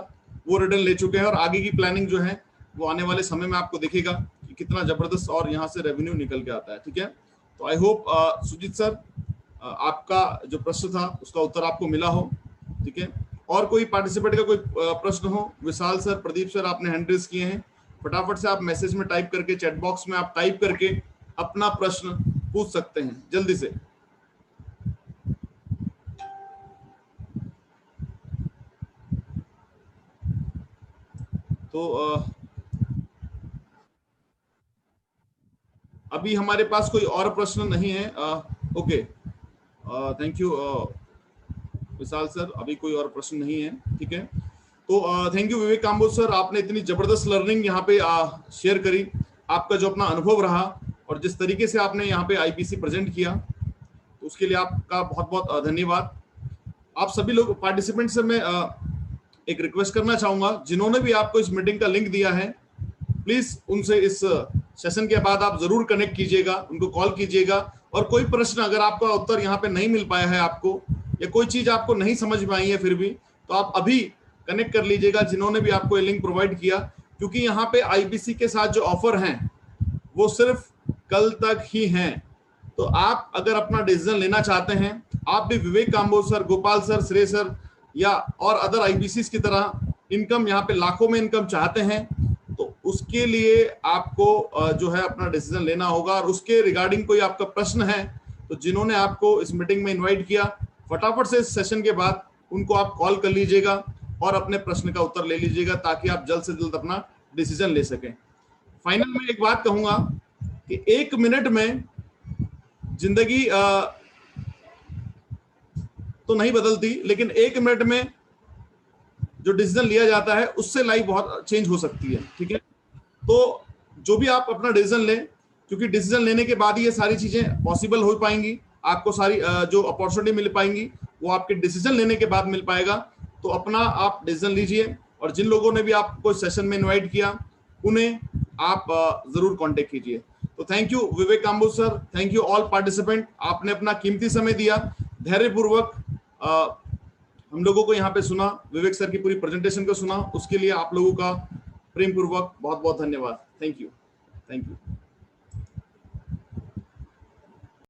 वो रिटर्न ले चुके हैं। और आगे की प्लानिंग जो है वो आने वाले समय में आपको दिखेगा कि कितना जबरदस्त और यहाँ से रेवेन्यू निकल के आता है, ठीक है। तो आई होप सुजीत सर आपका जो प्रश्न था उसका उत्तर आपको मिला हो, ठीक है। और कोई पार्टिसिपेंट का कोई प्रश्न हो, विशाल सर, प्रदीप सर, आपने हैंड रेज किए हैं, फटाफट से आप मैसेज में टाइप करके, चैट बॉक्स में आप टाइप करके अपना प्रश्न पूछ सकते हैं जल्दी से। तो अभी हमारे पास कोई और प्रश्न नहीं है। Okay, thank you Vishal sir, अभी कोई और प्रश्न नहीं है, ठीक है। तो thank you Vivek Kamboj sir, आपने इतनी जबरदस्त लर्निंग यहाँ पे शेयर करी, आपका जो अपना अनुभव रहा और जिस तरीके से आपने यहाँ पे आईपीसी प्रेजेंट किया, तो उसके लिए आपका बहुत बहुत धन्यवाद। आप सभी लोग पार्टिसिपेंट से मैं एक रिक्वेस्ट करना चाहूंगा, जिन्होंने भी आपको इस मीटिंग का लिंक दिया है, प्लीज उनसे इस सेशन के बाद आप जरूर कनेक्ट कीजिएगा, उनको कॉल कीजिएगा। और कोई प्रश्न अगर आपका उत्तर यहाँ पे नहीं मिल पाया है आपको, या कोई चीज आपको नहीं समझ में आई है फिर भी, तो आप अभी कनेक्ट कर लीजिएगा जिन्होंने भी आपको ये लिंक प्रोवाइड किया। क्योंकि यहाँ पे आईबीसी के साथ जो ऑफर हैं वो सिर्फ कल तक ही हैं। तो आप अगर अपना डिसीजन लेना चाहते हैं, आप भी विवेक काम्बोज सर, गोपाल सर, श्रेय सर या और अदर आईबीसी की तरह इनकम यहाँ पे लाखों में इनकम चाहते हैं, तो उसके लिए आपको जो है अपना डिसीजन लेना होगा। और उसके रिगार्डिंग कोई आपका प्रश्न है तो जिन्होंने आपको इस मीटिंग में इनवाइट किया, फटाफट से इस सेशन के बाद उनको आप कॉल कर लीजिएगा और अपने प्रश्न का उत्तर ले लीजिएगा, ताकि आप जल्द से जल्द अपना डिसीजन ले सकें। फाइनल में एक बात कहूंगा कि 1 मिनट में जिंदगी तो नहीं बदलती, लेकिन 1 मिनट में जो डिसीजन लिया जाता है उससे लाइफ बहुत चेंज हो सकती है। ठीक है, तो जो भी आप अपना डिसीजन लें, क्योंकि डिसीजन लेने के बाद ही ये सारी चीजें पॉसिबल हो पाएंगी, आपको सारी जो अपॉर्चुनिटी मिल पाएंगी वो आपके डिसीजन लेने के बाद मिल पाएगा। तो अपना आप डिसीजन लीजिए, और जिन लोगों ने भी आपको सेशन में इनवाइट किया उन्हें आप जरूर कांटेक्ट कीजिए। तो thank you Vivek Kamboj sir, thank you all participant, आपने अपना कीमती समय दिया, धैर्यपूर्वक हम लोगों को यहाँ पे सुना, विवेक सर की पूरी प्रेजेंटेशन को सुना, उसके लिए आप लोगों का प्रेम पूर्वक बहुत बहुत धन्यवाद। Thank you.